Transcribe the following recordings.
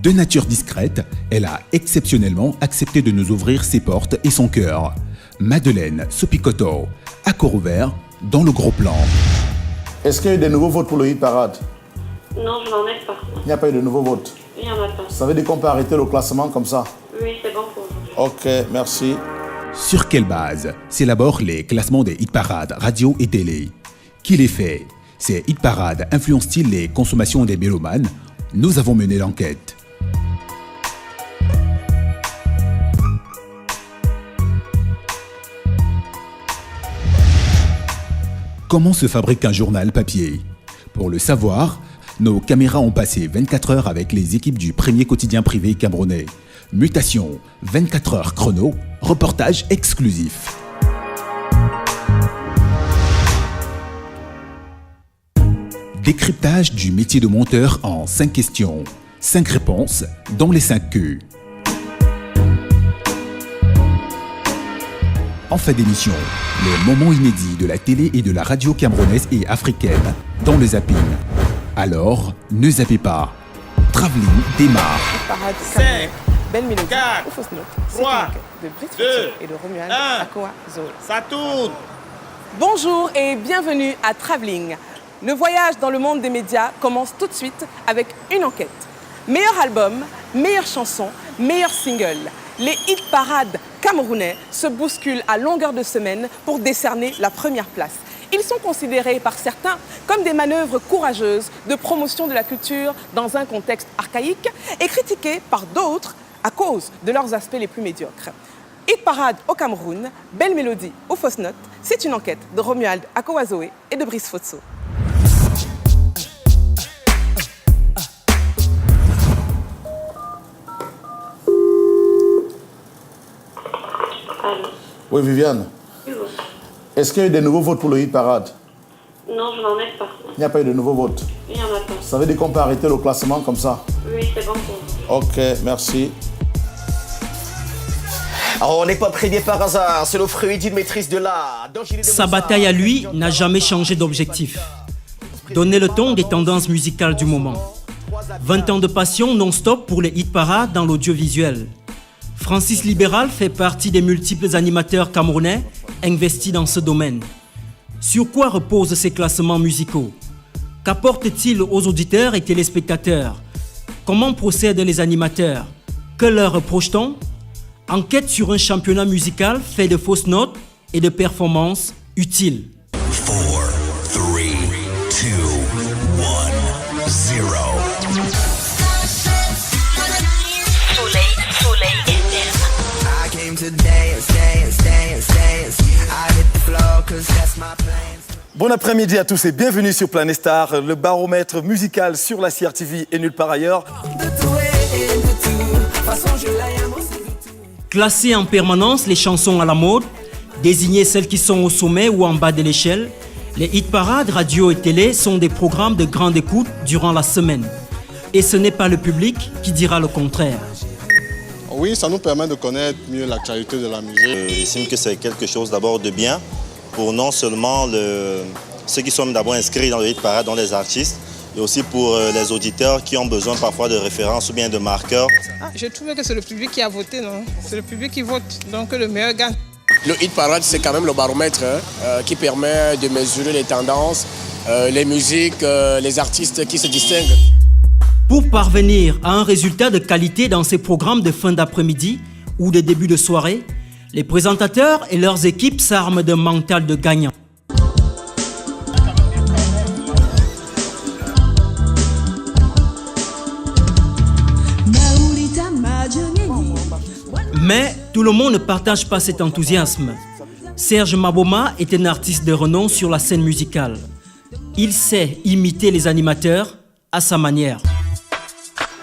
De nature discrète, elle a exceptionnellement accepté de nous ouvrir ses portes et son cœur. Madeleine Sopicoto, accord ouvert dans le gros plan. Est-ce qu'il y a eu des nouveaux votes pour le hit parade? Non, je n'en ai pas. Il n'y a pas eu de nouveaux votes? Il n'y en a pas. Ça veut dire qu'on peut arrêter le classement comme ça? Oui, c'est bon pour aujourd'hui. Ok, merci. Sur quelle base s'élaborent les classements des hit parades radio et télé? Qui les fait? Ces hit parades influencent-ils les consommations des mélomanes? Nous avons mené l'enquête. Comment se fabrique un journal papier? Pour le savoir, nos caméras ont passé 24 heures avec les équipes du premier quotidien privé camerounais. Mutation, 24 heures chrono, reportage exclusif. Décryptage du métier de monteur en 5 questions, 5 réponses dans les 5 Q. En fin d'émission, les moments inédits de la télé et de la radio camerounaise et africaine dans le zapping. Alors, ne zappez pas. Travelling démarre. Parade 5, Belle Mélodie, 4, ou fausse note, 3, de Brice 2, et de Romuald 1. Akoa Zoé. Ça tourne. Bonjour et bienvenue à Travelling. Le voyage dans le monde des médias commence tout de suite avec une enquête. Meilleur album, meilleure chanson, meilleur single. Les hit parades camerounais se bousculent à longueur de semaine pour décerner la première place. Ils sont considérés par certains comme des manœuvres courageuses de promotion de la culture dans un contexte archaïque et critiqués par d'autres à cause de leurs aspects les plus médiocres. Hit parade au Cameroun, Belle Mélodie ou fausse note, c'est une enquête de Romuald Akoa Zoé et de Brice Fotso. Allô? Oui, Viviane. Oui, bon. Est-ce qu'il y a eu des nouveaux votes pour le hit parade? Non, je n'en ai pas. Il n'y a pas eu de nouveaux votes. Il n'y en a pas. Ça veut dire qu'on peut arrêter le classement comme ça? Oui, c'est bon pour aujourd'hui. Ok, merci. Oh, on n'est pas prévenu par hasard, c'est le fruit d'une maîtrise de l'art. Sa bataille à lui n'a jamais changé d'objectif. Donner le ton des tendances musicales du moment. 20 ans de passion non-stop pour les hit parades dans l'audiovisuel. Francis Libéral fait partie des multiples animateurs camerounais investis dans ce domaine. Sur quoi reposent ces classements musicaux? Qu'apportent-ils aux auditeurs et téléspectateurs? Comment procèdent les animateurs? Que leur reproche-t-on? Enquête sur un championnat musical fait de fausses notes et de performances utiles. 4, 3, 2, 1, 0. Bon après-midi à tous et bienvenue sur Planet Star, le baromètre musical sur la CRTV et nulle part ailleurs. Classer en permanence les chansons à la mode, désigner celles qui sont au sommet ou en bas de l'échelle, les hit parades radio et télé sont des programmes de grande écoute durant la semaine. Et ce n'est pas le public qui dira le contraire. Oui, ça nous permet de connaître mieux l'actualité de la musique. J'estime que c'est quelque chose d'abord de bien pour non seulement ceux qui sont d'abord inscrits dans le hit parade, dans les artistes, et aussi pour les auditeurs qui ont besoin parfois de références ou bien de marqueurs. Je trouve que c'est le public qui a voté, non? C'est le public qui vote, donc le meilleur gagne. Le hit parade, c'est quand même le baromètre qui permet de mesurer les tendances, les musiques, les artistes qui se distinguent. Pour parvenir à un résultat de qualité dans ces programmes de fin d'après-midi ou de début de soirée, les présentateurs et leurs équipes s'arment d'un mental de gagnant. Mais tout le monde ne partage pas cet enthousiasme. Serge Maboma est un artiste de renom sur la scène musicale. Il sait imiter les animateurs à sa manière.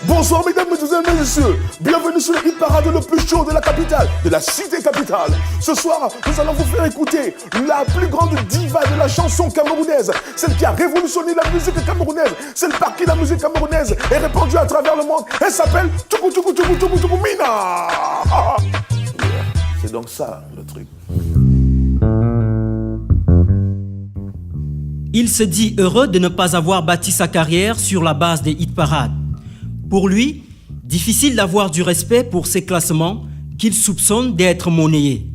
Bonsoir mesdames, mesdemoiselles, messieurs. Bienvenue sur le hit parade le plus chaud de la capitale, de la cité capitale. Ce soir, nous allons vous faire écouter la plus grande diva de la chanson camerounaise, celle qui a révolutionné la musique camerounaise, celle par qui la musique camerounaise est répandue à travers le monde. Elle s'appelle Tchoukou Tchoukou Tchoukou Tchoukou Tchoukou Mina. C'est donc ça le truc. Il se dit heureux de ne pas avoir bâti sa carrière sur la base des hit parades. Pour lui, Difficile d'avoir du respect pour ces classements qu'il soupçonne d'être monnayés.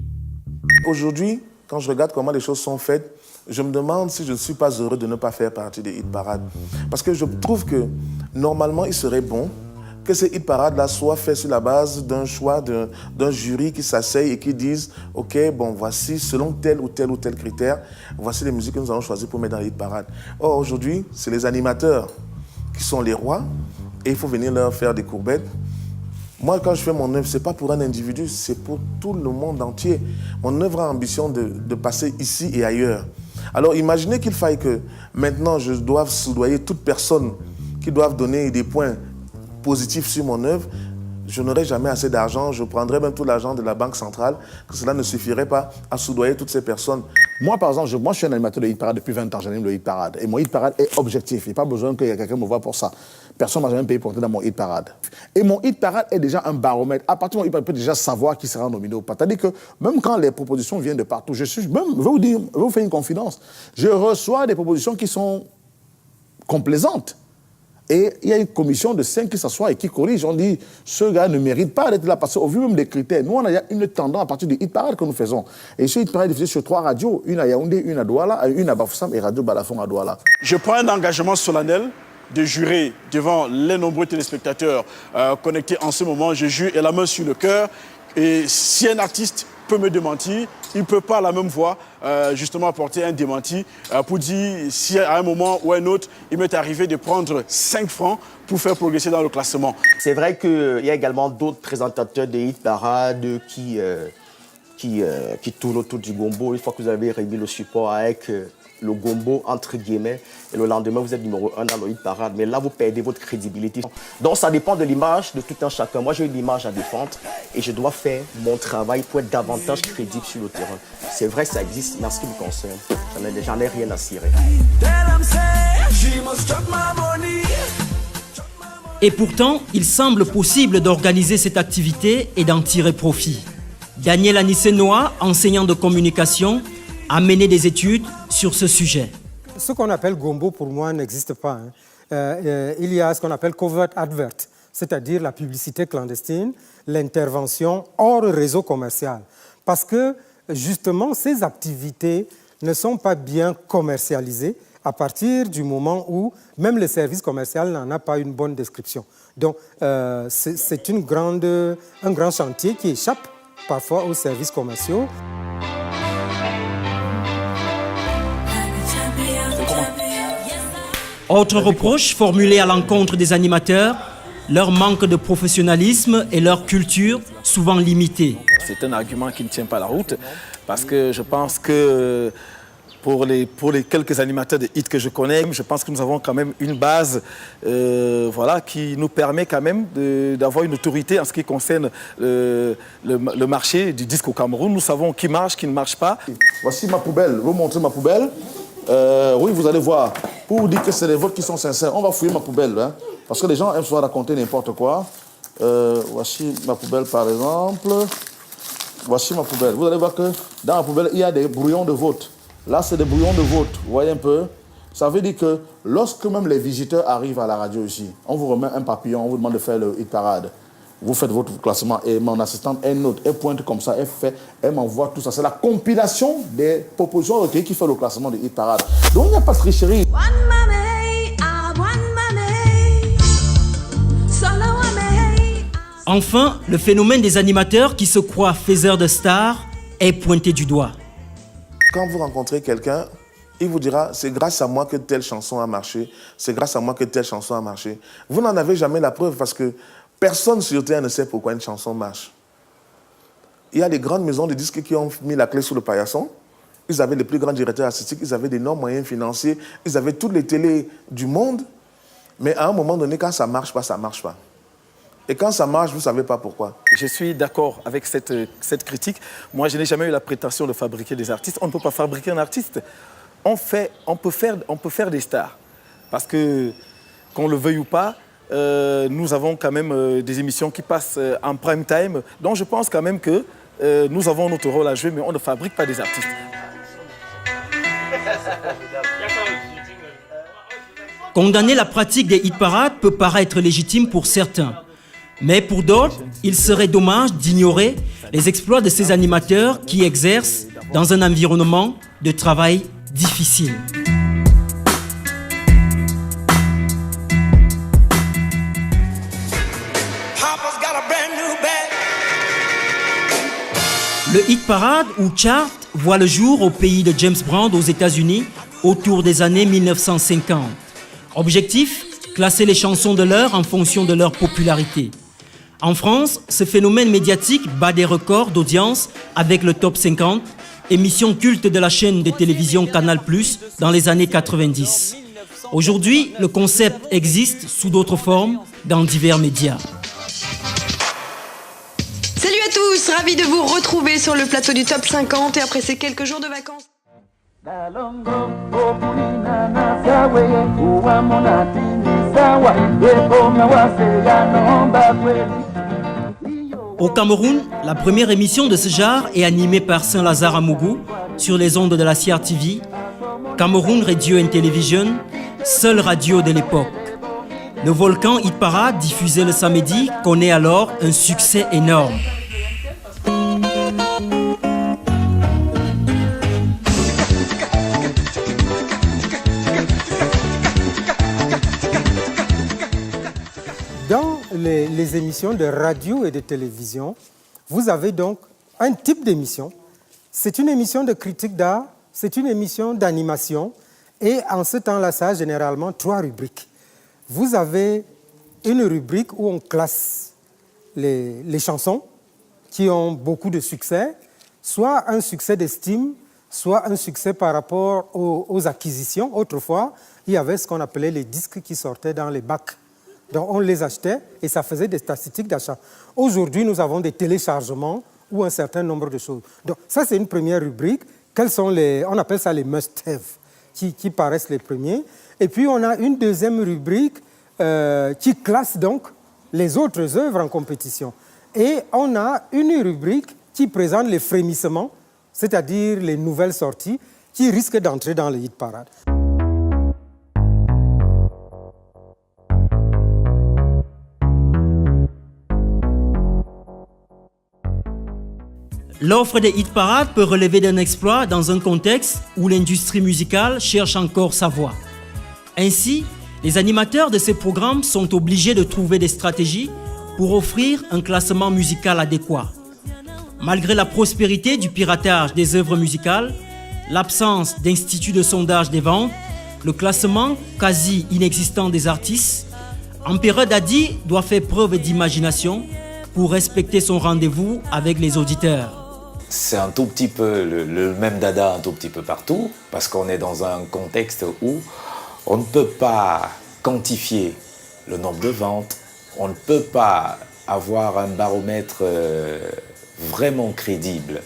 Aujourd'hui, quand je regarde comment les choses sont faites, je me demande si je ne suis pas heureux de ne pas faire partie des hit parades. Parce que je trouve que normalement, il serait bon que ces hit parades-là soient faits sur la base d'un choix d'un jury qui s'asseye et qui dise « Ok, bon, voici, selon tel ou tel ou tel critère, voici les musiques que nous allons choisir pour mettre dans les hit parades. » Or, aujourd'hui, c'est les animateurs qui sont les rois et il faut venir leur faire des courbettes. Moi, quand je fais mon œuvre, ce n'est pas pour un individu, c'est pour tout le monde entier. Mon œuvre a ambition de passer ici et ailleurs. Alors, imaginez qu'il faille que maintenant, je doive soudoyer toute personne qui doive donner des points positifs sur mon œuvre. Je n'aurai jamais assez d'argent, je prendrai même tout l'argent de la Banque centrale, que cela ne suffirait pas à soudoyer toutes ces personnes. Moi, par exemple, je suis un animateur de hit parade depuis 20 ans, j'anime le hit parade. Et mon hit parade est objectif, il n'y a pas besoin que quelqu'un me voie pour ça. Personne ne m'a jamais payé pour entrer dans mon hit parade. Et mon hit parade est déjà un baromètre. À partir de mon hit parade, je peux déjà savoir qui sera nominé ou pas. C'est-à-dire que même quand les propositions viennent de partout, je vais vous faire une confidence. Je reçois des propositions qui sont complaisantes. Et il y a une commission de 5 qui s'assoit et qui corrige. On dit, ce gars ne mérite pas d'être là, parce qu'au vu même des critères, nous, on a une tendance à partir du hit parade que nous faisons. Et ce hit parade est diffusé sur 3 radios, une à Yaoundé, une à Douala, une à Bafoussam et Radio Balafon à Douala. Je prends un engagement solennel de jurer devant les nombreux téléspectateurs connectés en ce moment. Je jure et la main sur le cœur. Et si un artiste peut me démentir, il ne peut pas à la même voix justement apporter un démenti pour dire si à un moment ou à un autre, il m'est arrivé de prendre 5 francs pour faire progresser dans le classement. C'est vrai qu'il y a également d'autres présentateurs des hit parades qui tournent autour du gombo. Une fois que vous avez réglé le support avec le gombo, entre guillemets, et le lendemain, vous êtes numéro 1 dans le hit parade. Mais là, vous perdez votre crédibilité. Donc, ça dépend de l'image de tout un chacun. Moi, j'ai une image à défendre et je dois faire mon travail pour être davantage crédible sur le terrain. C'est vrai, ça existe, mais en ce qui me concerne, j'en ai rien à cirer. Et pourtant, il semble possible d'organiser cette activité et d'en tirer profit. Daniel Anissenoa, enseignant de communication, a mené des études sur ce sujet. Ce qu'on appelle gombo, pour moi, n'existe pas. Il y a ce qu'on appelle covert advert, c'est-à-dire la publicité clandestine, l'intervention hors réseau commercial. Parce que, justement, ces activités ne sont pas bien commercialisées à partir du moment où même le service commercial n'en a pas une bonne description. Donc, c'est un grand chantier qui échappe parfois aux services commerciaux. Autre reproche formulé à l'encontre des animateurs, leur manque de professionnalisme et leur culture souvent limitée. C'est un argument qui ne tient pas la route, parce que je pense que pour les quelques animateurs de hits que je connais, je pense que nous avons quand même une base qui nous permet quand même d'avoir une autorité en ce qui concerne le marché du disque au Cameroun. Nous savons qui marche, qui ne marche pas. Voici ma poubelle, je vais vous montrer ma poubelle. Oui, vous allez voir. Pour vous dire que c'est les votes qui sont sincères, on va fouiller ma poubelle. Hein, parce que les gens aiment souvent raconter n'importe quoi. Voici ma poubelle, par exemple. Voici ma poubelle. Vous allez voir que dans la poubelle, il y a des brouillons de vote. Là, c'est des brouillons de vote. Vous voyez un peu? Ça veut dire que lorsque même les visiteurs arrivent à la radio ici, on vous remet un papillon, on vous demande de faire le hit parade. Vous faites votre classement et mon assistante, elle note, elle pointe comme ça, elle m'envoie tout ça. C'est la compilation des propositions recueillies qui fait le classement de hit parade. Donc il n'y a pas de tricherie. Enfin, le phénomène des animateurs qui se croient faiseurs de stars est pointé du doigt. Quand vous rencontrez quelqu'un, il vous dira, c'est grâce à moi que telle chanson a marché, c'est grâce à moi que telle chanson a marché. Vous n'en avez jamais la preuve parce que personne sur Terre ne sait pourquoi une chanson marche. Il y a des grandes maisons de disques qui ont mis la clé sous le paillasson. Ils avaient les plus grands directeurs artistiques, ils avaient d'énormes moyens financiers, ils avaient toutes les télés du monde. Mais à un moment donné, quand ça ne marche pas, ça ne marche pas. Et quand ça marche, vous ne savez pas pourquoi. Je suis d'accord avec cette critique. Moi, je n'ai jamais eu la prétention de fabriquer des artistes. On ne peut pas fabriquer un artiste. On peut faire des stars. Parce que, qu'on le veuille ou pas, nous avons quand même des émissions qui passent en prime time. Donc je pense quand même que nous avons notre rôle à jouer, mais on ne fabrique pas des artistes. Condamner la pratique des hit parades peut paraître légitime pour certains. Mais pour d'autres, il serait dommage d'ignorer les exploits de ces animateurs qui exercent dans un environnement de travail difficile. Le Hit Parade ou Chart voit le jour au pays de James Brown aux États-Unis autour des années 1950. Objectif, classer les chansons de l'heure en fonction de leur popularité. En France, ce phénomène médiatique bat des records d'audience avec le Top 50, émission culte de la chaîne de télévision Canal+ dans les années 90. Aujourd'hui, le concept existe sous d'autres formes dans divers médias. Salut à tous, ravi de vous retrouver sur le plateau du Top 50 et après ces quelques jours de vacances. Au Cameroun, la première émission de ce genre est animée par Saint-Lazare Amougou sur les ondes de la CRTV, Cameroun Radio and Television, seule radio de l'époque. Le Volcan Hit Parade, diffusé le samedi, connaît alors un succès énorme. Dans les émissions de radio et de télévision, vous avez donc un type d'émission. C'est une émission de critique d'art, c'est une émission d'animation, et en ce temps-là, ça a généralement 3 rubriques. Vous avez une rubrique où on classe les chansons qui ont beaucoup de succès, soit un succès d'estime, soit un succès par rapport aux acquisitions. Autrefois, il y avait ce qu'on appelait les disques qui sortaient dans les bacs. Donc on les achetait et ça faisait des statistiques d'achat. Aujourd'hui, nous avons des téléchargements ou un certain nombre de choses. Donc ça, c'est une première rubrique. Quels sont on appelle ça les must-have, qui paraissent les premiers. Et puis on a une deuxième rubrique qui classe donc les autres œuvres en compétition. Et on a une rubrique qui présente les frémissements, c'est-à-dire les nouvelles sorties qui risquent d'entrer dans les hit parades. L'offre des hit parades peut relever d'un exploit dans un contexte où l'industrie musicale cherche encore sa voix. Ainsi, les animateurs de ces programmes sont obligés de trouver des stratégies pour offrir un classement musical adéquat. Malgré la prospérité du piratage des œuvres musicales, l'absence d'instituts de sondage des ventes, le classement quasi inexistant des artistes, Empereur Daddy doit faire preuve d'imagination pour respecter son rendez-vous avec les auditeurs. C'est un tout petit peu le même dada un tout petit peu partout, parce qu'on est dans un contexte où on ne peut pas quantifier le nombre de ventes, on ne peut pas avoir un baromètre vraiment crédible.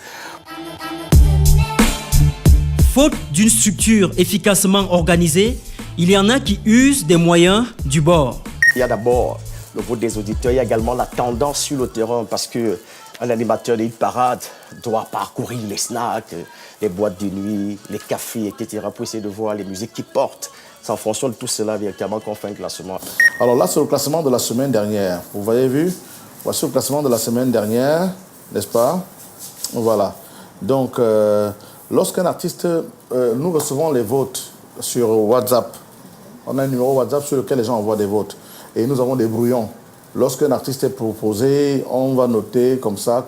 Faute d'une structure efficacement organisée, il y en a qui usent des moyens du bord. Il y a d'abord le vote des auditeurs, il y a également la tendance sur le terrain, parce que un animateur de hit parade doit parcourir les snacks, les boîtes de nuit, les cafés, etc. pour essayer de voir les musiques qui portent. C'est en fonction de tout cela véritablement qu'on fait un classement. Alors là, c'est le classement de la semaine dernière. Vous avez vu? Voici le classement de la semaine dernière, n'est-ce pas? Voilà. Donc, lorsqu'un artiste, nous recevons les votes sur WhatsApp. On a un numéro WhatsApp sur lequel les gens envoient des votes. Et nous avons des brouillons. Lorsqu'un artiste est proposé, on va noter comme ça,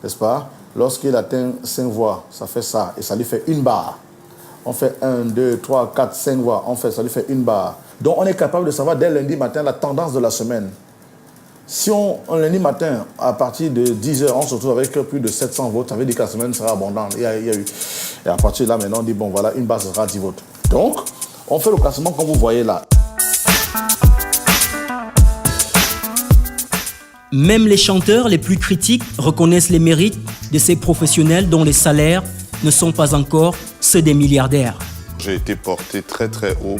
n'est-ce pas? Lorsqu'il atteint 5 voix, ça fait ça, et ça lui fait 1 barre. On fait 1, 2, 3, 4, 5 voix, ça lui fait 1 barre. Donc on est capable de savoir dès lundi matin la tendance de la semaine. Si lundi matin, à partir de 10h, on se retrouve avec plus de 700 votes, ça veut dire que la semaine sera abondante. Et à partir de là, maintenant, on dit, bon voilà, 1 barre sera 10 votes. Donc, on fait le classement comme vous voyez là. Même les chanteurs les plus critiques reconnaissent les mérites de ces professionnels dont les salaires ne sont pas encore ceux des milliardaires. J'ai été porté très très haut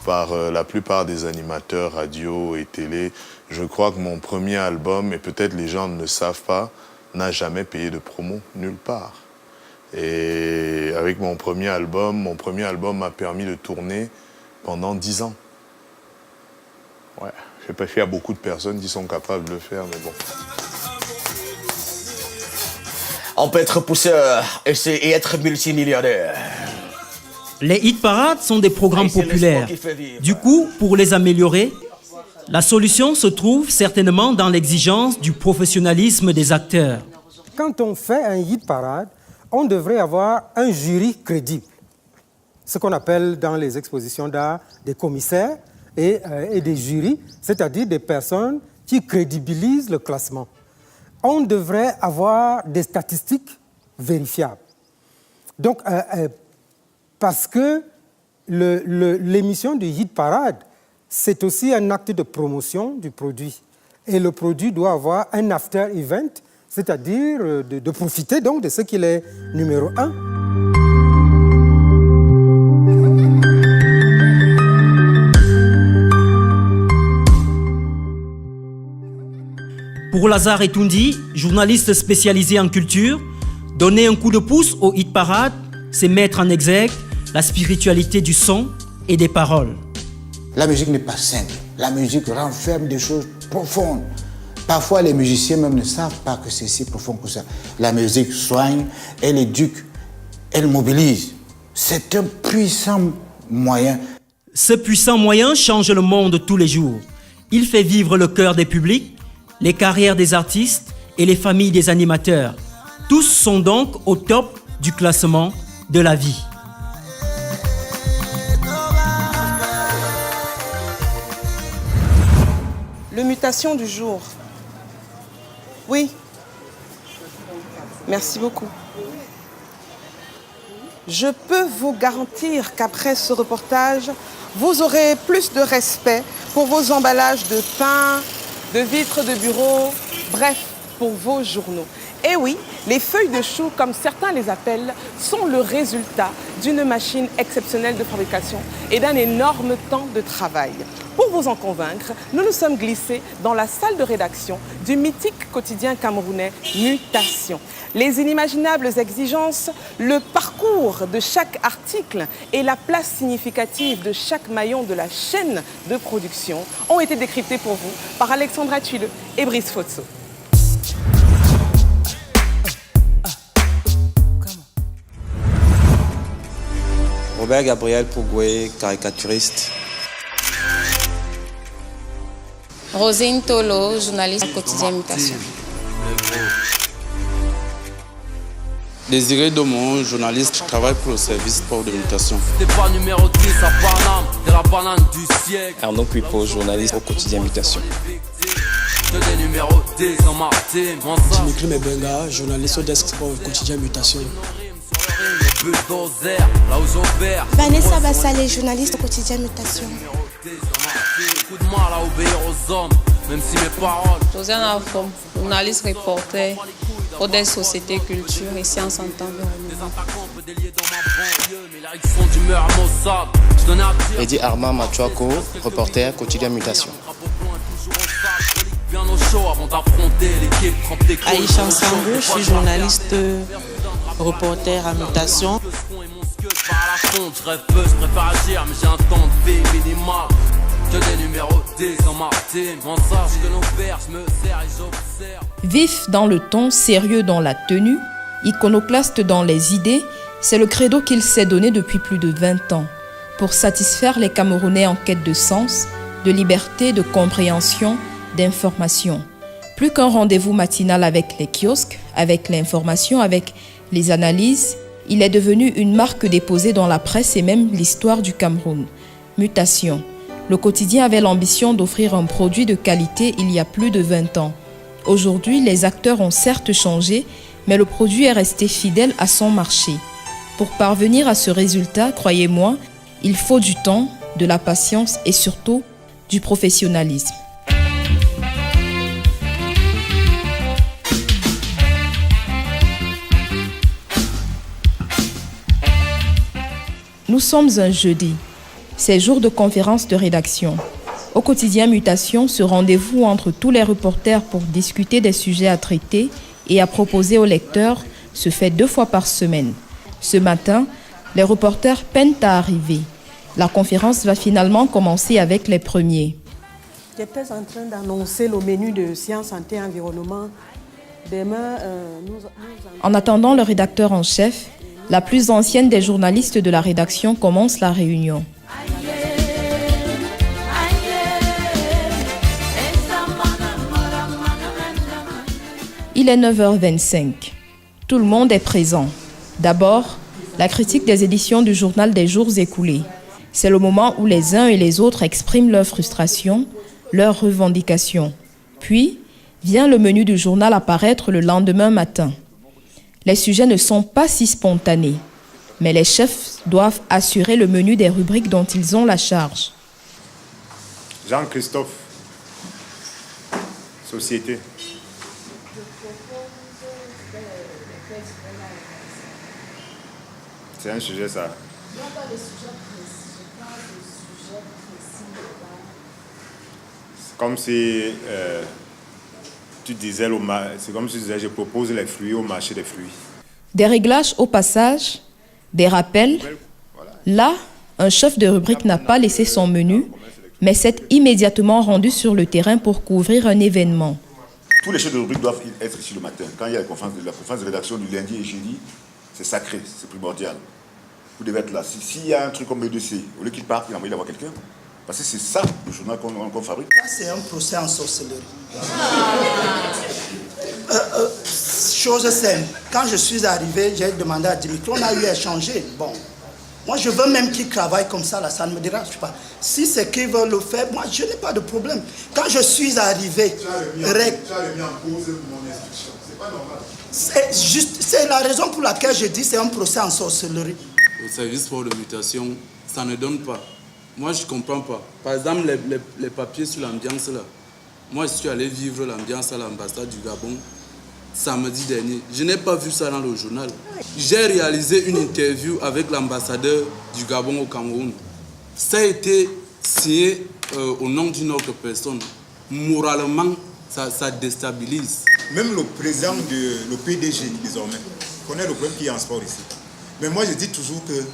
par la plupart des animateurs radio et télé. Je crois que mon premier album, et peut-être les gens ne le savent pas, n'a jamais payé de promo, nulle part. Et avec mon premier album m'a permis de tourner pendant 10 ans. Ouais, je sais pas s'il y a beaucoup de personnes qui sont capables de le faire, mais bon. On peut être pousseur et être multimillionnaire. Les hit parades sont des programmes populaires. Du coup, pour les améliorer, la solution se trouve certainement dans l'exigence du professionnalisme des acteurs. Quand on fait un hit parade, on devrait avoir un jury crédible. Ce qu'on appelle dans les expositions d'art des commissaires et des jurys, c'est-à-dire des personnes qui crédibilisent le classement. On devrait avoir des statistiques vérifiables. Donc, parce que l'émission du hit parade, c'est aussi un acte de promotion du produit. Et le produit doit avoir un after event, c'est-à-dire de profiter donc de ce qu'il est numéro 1. Pour Lazare Etoundi, journaliste spécialisé en culture, donner un coup de pouce au hit parade, c'est mettre en exergue la spiritualité du son et des paroles. La musique n'est pas simple. La musique renferme des choses profondes. Parfois, les musiciens même ne savent pas que c'est si profond que ça. La musique soigne, elle éduque, elle mobilise. C'est un puissant moyen. Ce puissant moyen change le monde tous les jours. Il fait vivre le cœur des publics, les carrières des artistes et les familles des animateurs. Tous sont donc au top du classement de la vie. Le mutation du jour. Oui. Merci beaucoup. Je peux vous garantir qu'après ce reportage, vous aurez plus de respect pour vos emballages de pain, de vitres de bureau, bref, pour vos journaux. Et oui, les feuilles de chou, comme certains les appellent, sont le résultat d'une machine exceptionnelle de fabrication et d'un énorme temps de travail. Pour vous en convaincre, nous nous sommes glissés dans la salle de rédaction du mythique quotidien camerounais Mutation. Les inimaginables exigences, le parcours de chaque article et la place significative de chaque maillon de la chaîne de production ont été décryptés pour vous par Alexandra Tuile et Brice Fotso. Robert Gabriel Pougoué, caricaturiste. Rosine Tolo, journaliste au quotidien Mutation. Désiré Domon, journaliste, je travaille pour le service sport de Mutation. Pas numéro 10 à Paname, de la banane du siècle. Arnaud Puipo, journaliste au quotidien Mutation. Dimitri Mebenga, journaliste au desk sport au quotidien Mutation. Vanessa Bassalé, journaliste au quotidien Mutation. Josiane Afom, journaliste reporter au desk société, culture et sciences en temps environnement. Eddie Armand Machuako, reporter quotidien Mutation. Aïcha Sangou, je suis journaliste reporter à Mutation. Vif dans le ton, sérieux dans la tenue, iconoclaste dans les idées, c'est le credo qu'il s'est donné depuis plus de 20 ans pour satisfaire les Camerounais en quête de sens, de liberté, de compréhension, d'information. Plus qu'un rendez-vous matinal avec les kiosques, avec l'information, avec les analyses, il est devenu une marque déposée dans la presse et même l'histoire du Cameroun. Mutation. Le quotidien avait l'ambition d'offrir un produit de qualité il y a plus de 20 ans. Aujourd'hui, les acteurs ont certes changé, mais le produit est resté fidèle à son marché. Pour parvenir à ce résultat, croyez-moi, il faut du temps, de la patience et surtout du professionnalisme. Nous sommes un jeudi. C'est jour de conférence de rédaction. Au quotidien Mutation, ce rendez-vous entre tous les reporters pour discuter des sujets à traiter et à proposer aux lecteurs se fait 2 fois par semaine. Ce matin, les reporters peinent à arriver. La conférence va finalement commencer avec les premiers. J'étais en train d'annoncer le menu de Sciences, Santé et Environnement. Demain, En attendant le rédacteur en chef, la plus ancienne des journalistes de la rédaction commence la réunion. Il est 9h25. Tout le monde est présent. D'abord, la critique des éditions du journal des jours écoulés. C'est le moment où les uns et les autres expriment leurs frustrations, leurs revendications. Puis, vient le menu du journal apparaître le lendemain matin. Les sujets ne sont pas si spontanés, mais les chefs doivent assurer le menu des rubriques dont ils ont la charge. Jean-Christophe, Société. C'est un sujet, ça. C'est comme si tu disais, c'est comme si tu disais, je propose les fruits au marché des fruits. Des réglages au passage, des rappels. Là, un chef de rubrique n'a pas laissé son menu, mais s'est immédiatement rendu sur le terrain pour couvrir un événement. Tous les chefs de rubrique doivent être ici le matin. Quand il y a la conférence de rédaction du lundi et jeudi, c'est sacré, c'est primordial. Vous devez être là. S'il y a un truc comme EDC, au lieu qu'il parte, il a envoyé d'avoir quelqu'un. Parce que c'est ça le journal qu'on fabrique. Ça, c'est un procès en sorcellerie. Chose simple. Quand je suis arrivé, j'ai demandé à Dimitri, on a eu à échanger. Bon, moi, je veux même qu'il travaille comme ça, là, ça ne me dérange pas. Si c'est qu'il veut le faire, moi, je n'ai pas de problème. Quand je suis arrivé... Tu as remis en cause mon instruction. C'est pas normal. C'est la raison pour laquelle je dis que c'est un procès en sorcellerie. Au service pour de mutation, ça ne donne pas. Moi, je ne comprends pas. Par exemple, les papiers sur l'ambiance, là. Moi, je suis allé vivre l'ambiance à l'ambassade du Gabon samedi dernier. Je n'ai pas vu ça dans le journal. J'ai réalisé une interview avec l'ambassadeur du Gabon au Cameroun. Ça a été signé au nom d'une autre personne. Moralement, ça déstabilise. Même le président le PDG, désormais, connaît le problème qu'il y a en sport ici. Mais moi, je dis toujours que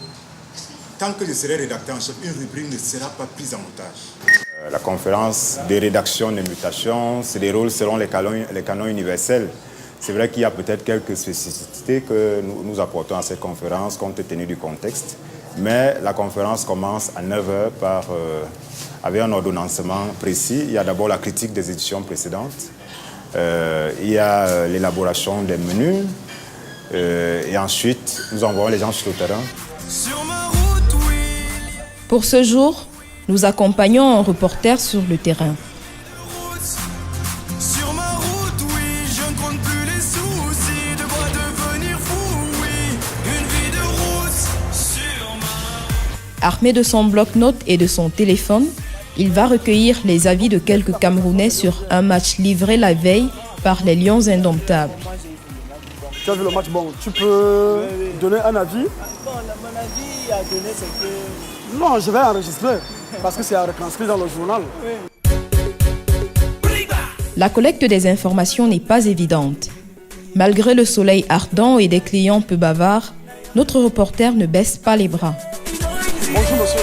tant que je serai rédacteur en chef, une rubrique ne sera pas prise en otage. La conférence de rédaction des mutations se déroule selon les canons universels. C'est vrai qu'il y a peut-être quelques spécificités que nous apportons à cette conférence compte tenu du contexte. Mais la conférence commence à 9h avec un ordonnancement précis. Il y a d'abord la critique des éditions précédentes. Il y a l'élaboration des menus. Et ensuite, nous envoyons les gens sur le terrain. Pour ce jour, nous accompagnons un reporter sur le terrain. Sur ma route, oui, je ne compte plus les soucis. De quoi devenir fou, oui, une vie de route. Sur ma... Armé de son bloc-notes et de son téléphone, il va recueillir les avis de quelques Camerounais sur un match livré la veille par les Lions indomptables. Tu as vu le match, bon, tu peux donner un avis? Bon, mon avis à donner, c'est que... Non, je vais enregistrer, parce que c'est à retranscrire dans le journal. La collecte des informations n'est pas évidente. Malgré le soleil ardent et des clients peu bavards, notre reporter ne baisse pas les bras. Bonjour, monsieur.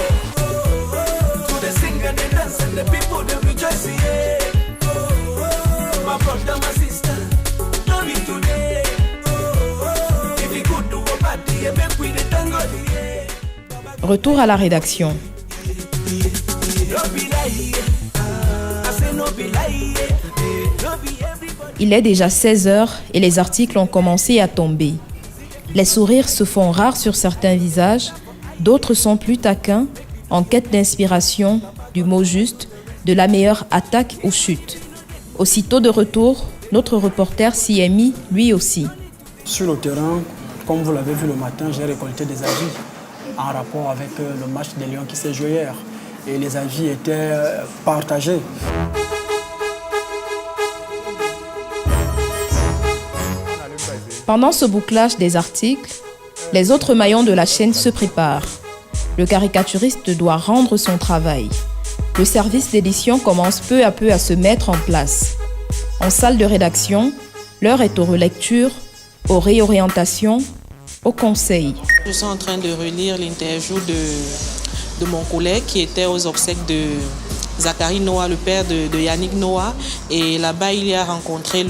Retour à la rédaction. Il est déjà 16h et les articles ont commencé à tomber. Les sourires se font rares sur certains visages, d'autres sont plus taquins, en quête d'inspiration, du mot juste, de la meilleure attaque ou chute. Aussitôt de retour, notre reporter s'y est mis lui aussi. Sur le terrain, comme vous l'avez vu le matin, j'ai récolté des avis en rapport avec le match des Lions qui s'est joué hier. Et les avis étaient partagés. Pendant ce bouclage des articles, les autres maillons de la chaîne se préparent. Le caricaturiste doit rendre son travail. Le service d'édition commence peu à peu à se mettre en place. En salle de rédaction, l'heure est aux relectures, aux réorientations, aux conseils. Je suis en train de relire l'interview de mon collègue qui était aux obsèques Zachary Noah, le père de Yannick Noah. Et là-bas, il y a rencontré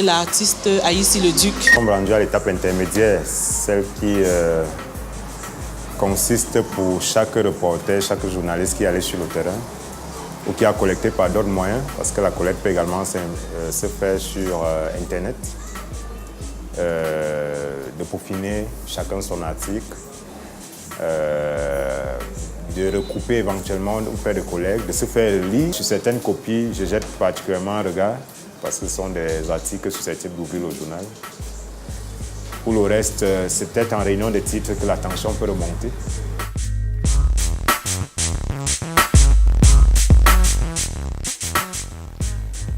l'artiste Aïssi Le Duc. On est rendu à l'étape intermédiaire, celle qui consiste pour chaque reporter, chaque journaliste qui est allé sur le terrain ou qui a collecté par d'autres moyens, parce que la collecte peut également se faire sur Internet, de peaufiner chacun son article, de recouper éventuellement ou faire des collectes, de se faire lire. Sur certaines copies, je jette particulièrement un regard, parce que ce sont des articles susceptibles d'ouvrir le journal. Pour le reste, c'est peut-être en réunion des titres que la tension peut remonter.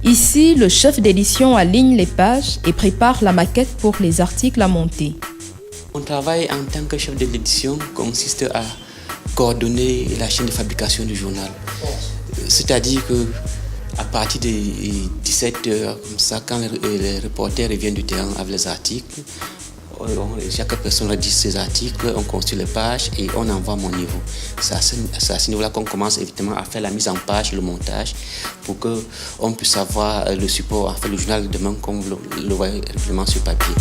Ici, le chef d'édition aligne les pages et prépare la maquette pour les articles à monter. Mon travail en tant que chef de l'édition consiste à coordonner la chaîne de fabrication du journal. C'est-à-dire que à partir de 17h, comme ça, quand les reporters reviennent du terrain avec les articles, chaque personne rédige ses articles, on construit les pages et on envoie mon niveau. C'est à ce niveau-là qu'on commence évidemment à faire la mise en page, le montage, pour qu'on puisse avoir le support, en fait le journal de demain comme le voit régulièrement sur papier.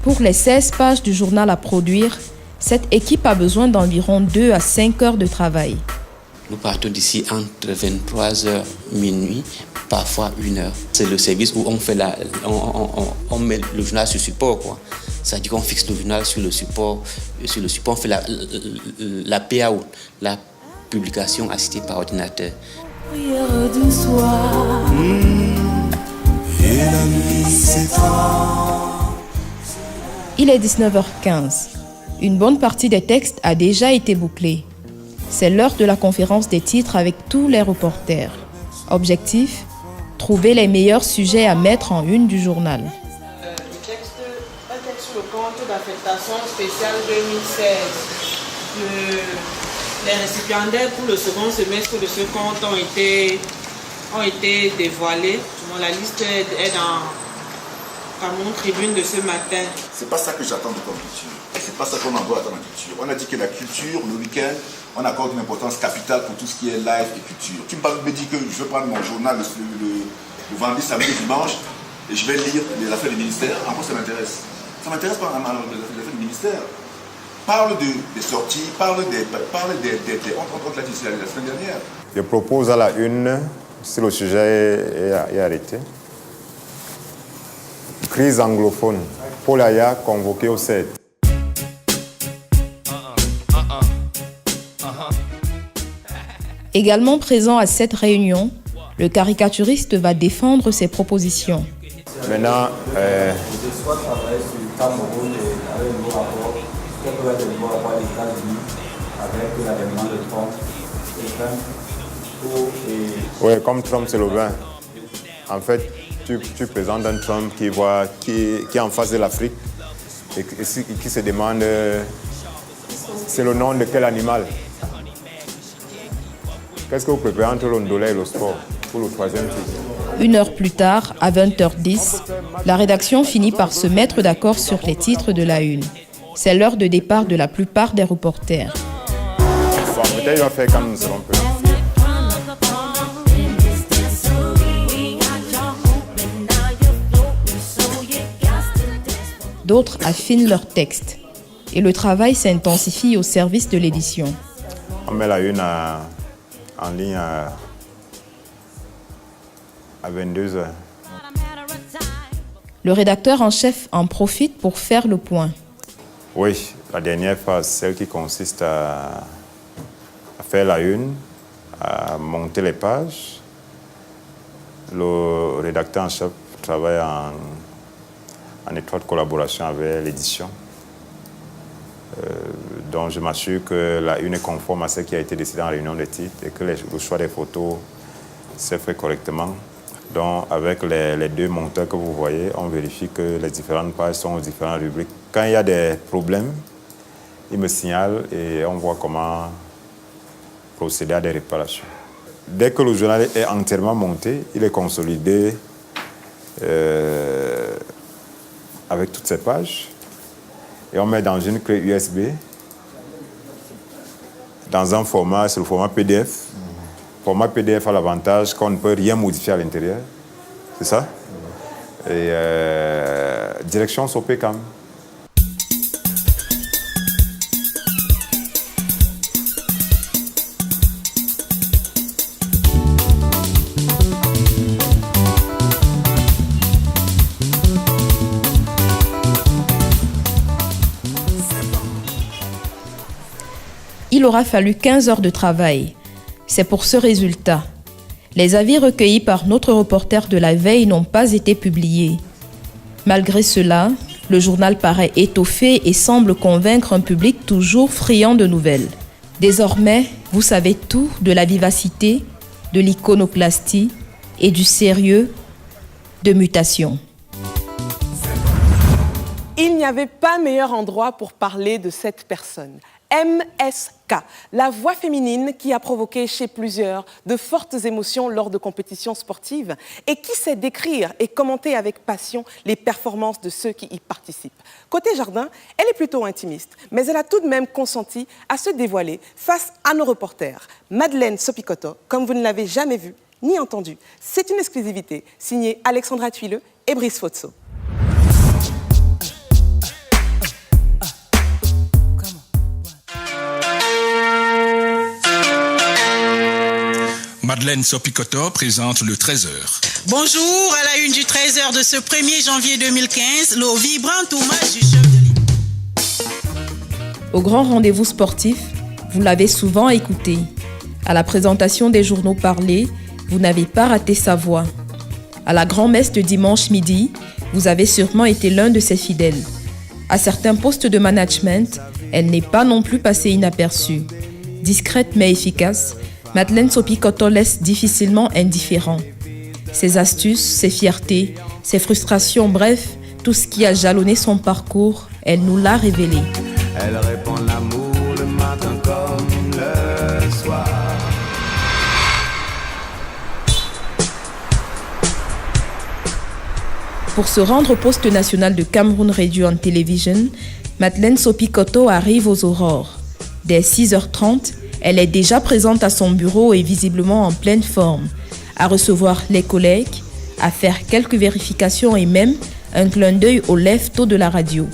Pour les 16 pages du journal à produire, cette équipe a besoin d'environ 2 à 5 heures de travail. Nous partons d'ici entre 23h minuit, parfois 1h. C'est le service où on fait on met le journal sur support, quoi. C'est-à-dire qu'on fixe le journal sur le support, on fait la PAO, la publication assistée par ordinateur. Prière du soir, et la nuit s'étend. Il est 19h15. Une bonne partie des textes a déjà été bouclée. C'est l'heure de la conférence des titres avec tous les reporters. Objectif, trouver les meilleurs sujets à mettre en une du journal. Un texte sur le compte d'affectation spéciale 2016. Les récipiendaires pour le second semestre de ce compte ont été dévoilés. La liste est dans Cameroun Tribune de ce matin. C'est pas ça que j'attends de comme culture. C'est pas ça qu'on en doit attendre en culture. On a dit que la culture, le week-end, on accorde une importance capitale pour tout ce qui est live et culture. Tu me dis que je veux prendre mon journal le vendredi, samedi, dimanche, et je vais lire les affaires du ministère. En quoi ça m'intéresse? Ça m'intéresse pas les affaires du ministère. Parle des sorties, parle des on l'a dit la semaine dernière. Je propose à la une, si le sujet est arrêté, crise anglophone. Paul Aya convoqué au 7. Également présent à cette réunion, le caricaturiste va défendre ses propositions. Maintenant, soit travailler sur le Cameroun avec le nouveau rapport, quel peut être le nouveau rapport des États-Unis avec l'avènement de Trump et oui, comme Trump, c'est le vin. En fait, tu présentes un Trump qui est en face de l'Afrique et qui se demande c'est le nom de quel animal. Qu'est-ce que vous préférez entre l'Ondola et le sport pour le troisième titre? 1 heure plus tard, à 20h10, la rédaction finit par se mettre d'accord sur les titres de la une. C'est l'heure de départ de la plupart des reporters. Bon, peut-être il va faire comme nous serons peu. D'autres affinent leur texte. Et le travail s'intensifie au service de l'édition. On met la une en ligne à 22h. Le rédacteur en chef en profite pour faire le point. Oui, la dernière phase, celle qui consiste à faire la une, à monter les pages. Le rédacteur en chef travaille en étroite collaboration avec l'édition. Donc je m'assure que la une est conforme à ce qui a été décidé en réunion des titres et que le choix des photos s'est fait correctement. Donc avec les deux monteurs que vous voyez, on vérifie que les différentes pages sont aux différentes rubriques. Quand il y a des problèmes, ils me signalent et on voit comment procéder à des réparations. Dès que le journal est entièrement monté, il est consolidé avec toutes ces pages. Et on met dans une clé USB dans un format, c'est le format PDF. Le format PDF a l'avantage qu'on ne peut rien modifier à l'intérieur. C'est ça? Et direction Sopecam. Il aura fallu 15 heures de travail. C'est pour ce résultat. Les avis recueillis par notre reporter de la veille n'ont pas été publiés. Malgré cela, le journal paraît étoffé et semble convaincre un public toujours friand de nouvelles. Désormais, vous savez tout de la vivacité, de l'iconoclastie et du sérieux de Mutation. Il n'y avait pas meilleur endroit pour parler de cette personne. MSK, la voix féminine qui a provoqué chez plusieurs de fortes émotions lors de compétitions sportives et qui sait décrire et commenter avec passion les performances de ceux qui y participent. Côté jardin, elle est plutôt intimiste, mais elle a tout de même consenti à se dévoiler face à nos reporters. Madeleine Sopikoto, comme vous ne l'avez jamais vue ni entendue. C'est une exclusivité signée Alexandra Tuileux et Brice Fotso. Madeleine Sopikoto présente le 13h. Bonjour, à la une du 13h de ce 1er janvier 2015, le vibrant hommage du chef de l'État. Au grand rendez-vous sportif, vous l'avez souvent écouté. À la présentation des journaux parlés, vous n'avez pas raté sa voix. À la grand-messe de dimanche midi, vous avez sûrement été l'un de ses fidèles. À certains postes de management, elle n'est pas non plus passée inaperçue. Discrète mais efficace, Madeleine Sopikoto laisse difficilement indifférent. Ses astuces, ses fiertés, ses frustrations, bref, tout ce qui a jalonné son parcours, elle nous l'a révélé. Elle répand l'amour le matin comme le soir. Pour se rendre au poste national de Cameroun Radio and Television, Madeleine Sopikoto arrive aux aurores. Dès 6h30, elle est déjà présente à son bureau et visiblement en pleine forme, à recevoir les collègues, à faire quelques vérifications et même un clin d'œil aux lève-tôt de la radio.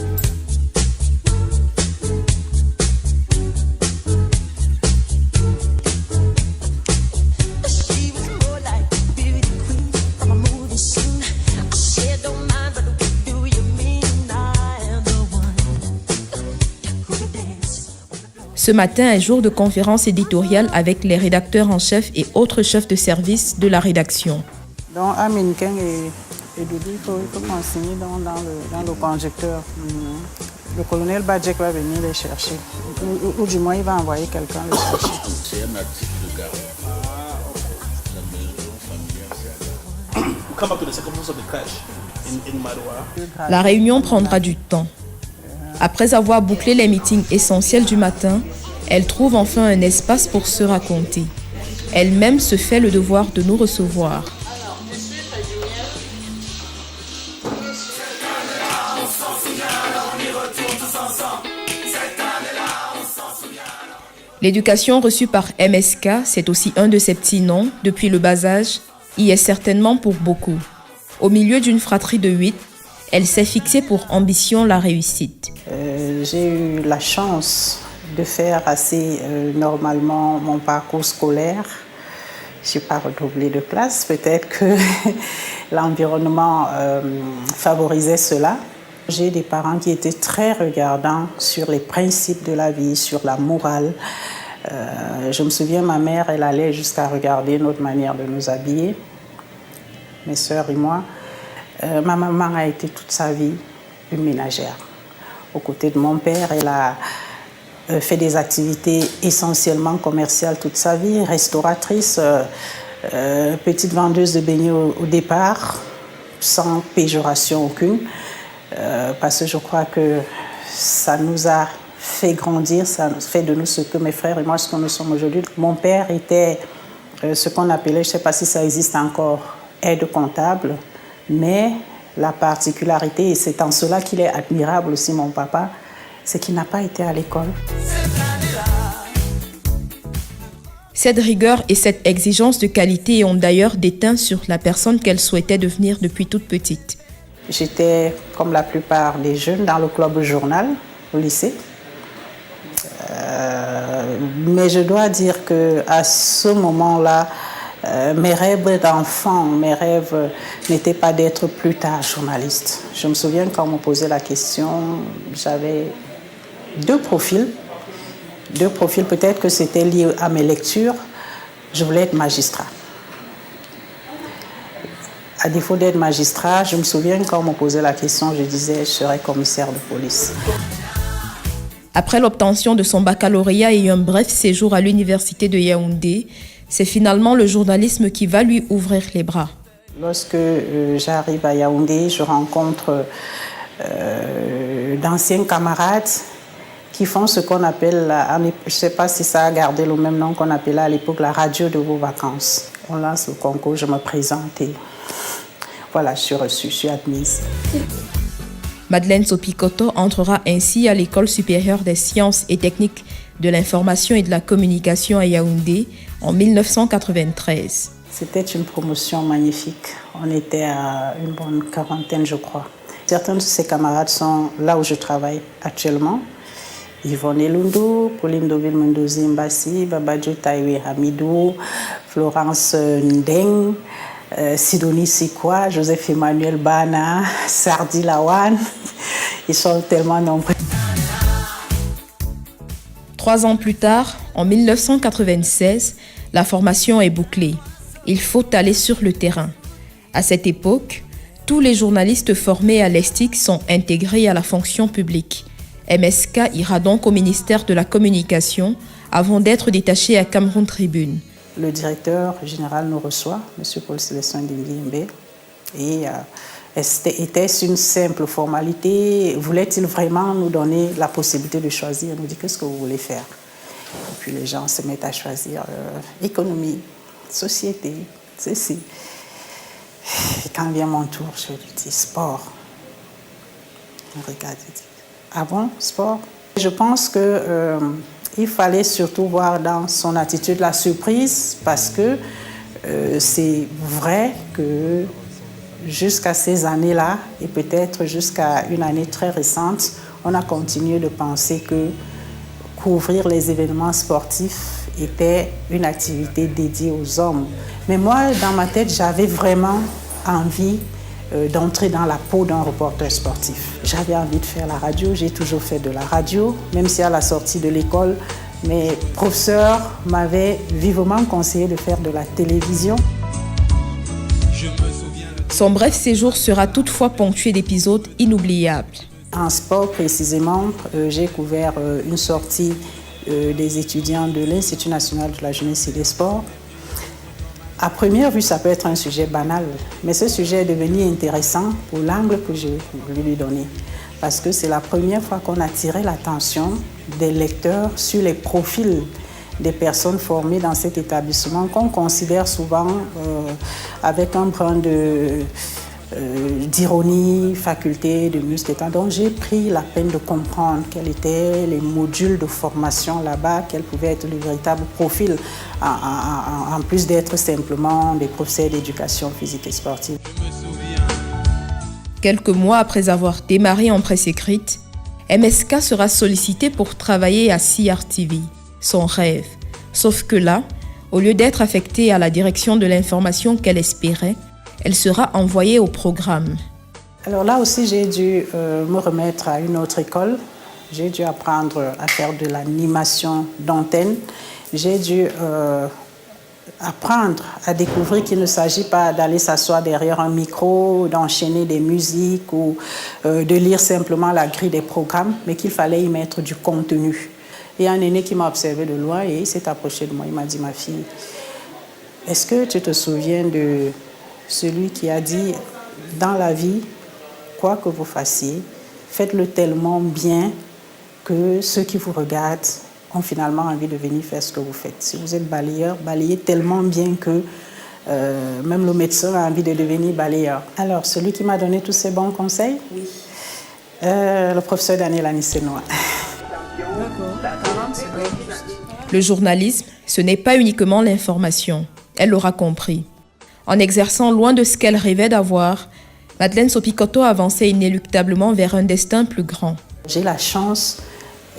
Ce matin est jour de conférence éditoriale avec les rédacteurs en chef et autres chefs de service de la rédaction. Donc, Amine Keng et Doudou, il faut qu'on signe dans le conducteur. Le colonel Badjek va venir les chercher. Ou du moins, il va envoyer quelqu'un les chercher. C'est un article de garde. La maison familiale, c'est come back to the second house of the crash in Maroua. La réunion prendra du temps. Après avoir bouclé les meetings essentiels du matin, elle trouve enfin un espace pour se raconter. Elle-même se fait le devoir de nous recevoir. L'éducation reçue par MSK, c'est aussi un de ses petits noms, depuis le bas âge, y est certainement pour beaucoup. Au milieu d'une fratrie de 8, elle s'est fixée pour ambition la réussite. J'ai eu la chance de faire assez normalement mon parcours scolaire. Je n'ai pas redoublé de classe. Peut-être que l'environnement favorisait cela. J'ai des parents qui étaient très regardants sur les principes de la vie, sur la morale. Je me souviens, ma mère, elle allait jusqu'à regarder notre manière de nous habiller, mes sœurs et moi. Ma maman a été toute sa vie une ménagère. Aux côtés de mon père, elle a fait des activités essentiellement commerciales toute sa vie, restauratrice, petite vendeuse de beignets au départ, sans péjoration aucune, parce que je crois que ça nous a fait grandir, ça fait de nous ce que mes frères et moi, ce que nous sommes aujourd'hui. Mon père était ce qu'on appelait, je ne sais pas si ça existe encore, aide comptable, mais la particularité, et c'est en cela qu'il est admirable aussi, mon papa, c'est qu'il n'a pas été à l'école. Cette rigueur et cette exigence de qualité ont d'ailleurs déteint sur la personne qu'elle souhaitait devenir depuis toute petite. J'étais, comme la plupart des jeunes, dans le club journal au lycée. Mais je dois dire qu'à ce moment-là, mes rêves d'enfant, mes rêves n'étaient pas d'être plus tard journaliste. Je me souviens quand on me posait la question, j'avais deux profils. Peut-être que c'était lié à mes lectures. Je voulais être magistrat. À défaut d'être magistrat, je me souviens quand on me posait la question, je disais je serais commissaire de police. Après l'obtention de son baccalauréat et un bref séjour à l'université de Yaoundé, c'est finalement le journalisme qui va lui ouvrir les bras. Lorsque j'arrive à Yaoundé, je rencontre d'anciens camarades qui font ce qu'on appelle, je ne sais pas si ça a gardé le même nom qu'on appelait à l'époque la radio de vos vacances. On lance le concours, je me présente et voilà, je suis reçue, je suis admise. Madeleine Sopikoto entrera ainsi à l'École supérieure des sciences et techniques de l'information et de la communication à Yaoundé en 1993. C'était une promotion magnifique. On était à une bonne quarantaine, je crois. Certains de ces camarades sont là où je travaille actuellement. Yvonne Elundu, Pauline Doville-Mendozi Mbassi, Babadjo Taïwe Hamidou, Florence Ndeng, Sidonie Sikwa, Joseph-Emmanuel Bana, Sardi Lawan. Ils sont tellement nombreux. 3 ans plus tard, en 1996, la formation est bouclée. Il faut aller sur le terrain. À cette époque, tous les journalistes formés à l'ESTIC sont intégrés à la fonction publique. MSK ira donc au ministère de la Communication avant d'être détaché à Cameroun Tribune. Le directeur général nous reçoit, M. Paul Célestin Ndingimbe, et était-ce une simple formalité? Voulait-il vraiment nous donner la possibilité de choisir? Il nous dit qu'est-ce que vous voulez faire? Et puis les gens se mettent à choisir économie, société, ceci. Et quand vient mon tour, je lui dis sport. Il regarde et dit ah bon, sport? Je pense que il fallait surtout voir dans son attitude la surprise parce que c'est vrai que jusqu'à ces années-là et peut-être jusqu'à une année très récente, on a continué de penser que couvrir les événements sportifs était une activité dédiée aux hommes. Mais moi, dans ma tête, j'avais vraiment envie d'entrer dans la peau d'un reporter sportif. J'avais envie de faire la radio, j'ai toujours fait de la radio, même si à la sortie de l'école, mes professeurs m'avaient vivement conseillé de faire de la télévision. Son bref séjour sera toutefois ponctué d'épisodes inoubliables. En sport précisément, j'ai couvert une sortie des étudiants de l'Institut national de la jeunesse et des sports. À première vue, ça peut être un sujet banal, mais ce sujet est devenu intéressant pour l'angle que je voulais lui donner. Parce que c'est la première fois qu'on a attiré l'attention des lecteurs sur les profils des personnes formées dans cet établissement qu'on considère souvent avec un brin d'ironie, faculté de muscle. Donc j'ai pris la peine de comprendre quels étaient les modules de formation là-bas, quels pouvaient être le véritable profil, en plus d'être simplement des professeurs d'éducation physique et sportive. Quelques mois après avoir démarré en presse écrite, MSK sera sollicité pour travailler à CRTV, son rêve. Sauf que là, au lieu d'être affectée à la direction de l'information qu'elle espérait, elle sera envoyée au programme. Alors là aussi, j'ai dû me remettre à une autre école. J'ai dû apprendre à faire de l'animation d'antenne. J'ai dû apprendre à découvrir qu'il ne s'agit pas d'aller s'asseoir derrière un micro, d'enchaîner des musiques ou de lire simplement la grille des programmes, mais qu'il fallait y mettre du contenu. Il y a un aîné qui m'a observé de loin et il s'est approché de moi. Il m'a dit, ma fille, est-ce que tu te souviens de celui qui a dit, dans la vie, quoi que vous fassiez, faites-le tellement bien que ceux qui vous regardent ont finalement envie de venir faire ce que vous faites. Si vous êtes balayeur, balayez tellement bien que même le médecin a envie de devenir balayeur. Alors, celui qui m'a donné tous ces bons conseils, oui. Le professeur Daniel Anissenoa. D'accord. Le journalisme, ce n'est pas uniquement l'information. Elle l'aura compris. En exerçant loin de ce qu'elle rêvait d'avoir, Madeleine Sopikoto avançait inéluctablement vers un destin plus grand. J'ai la chance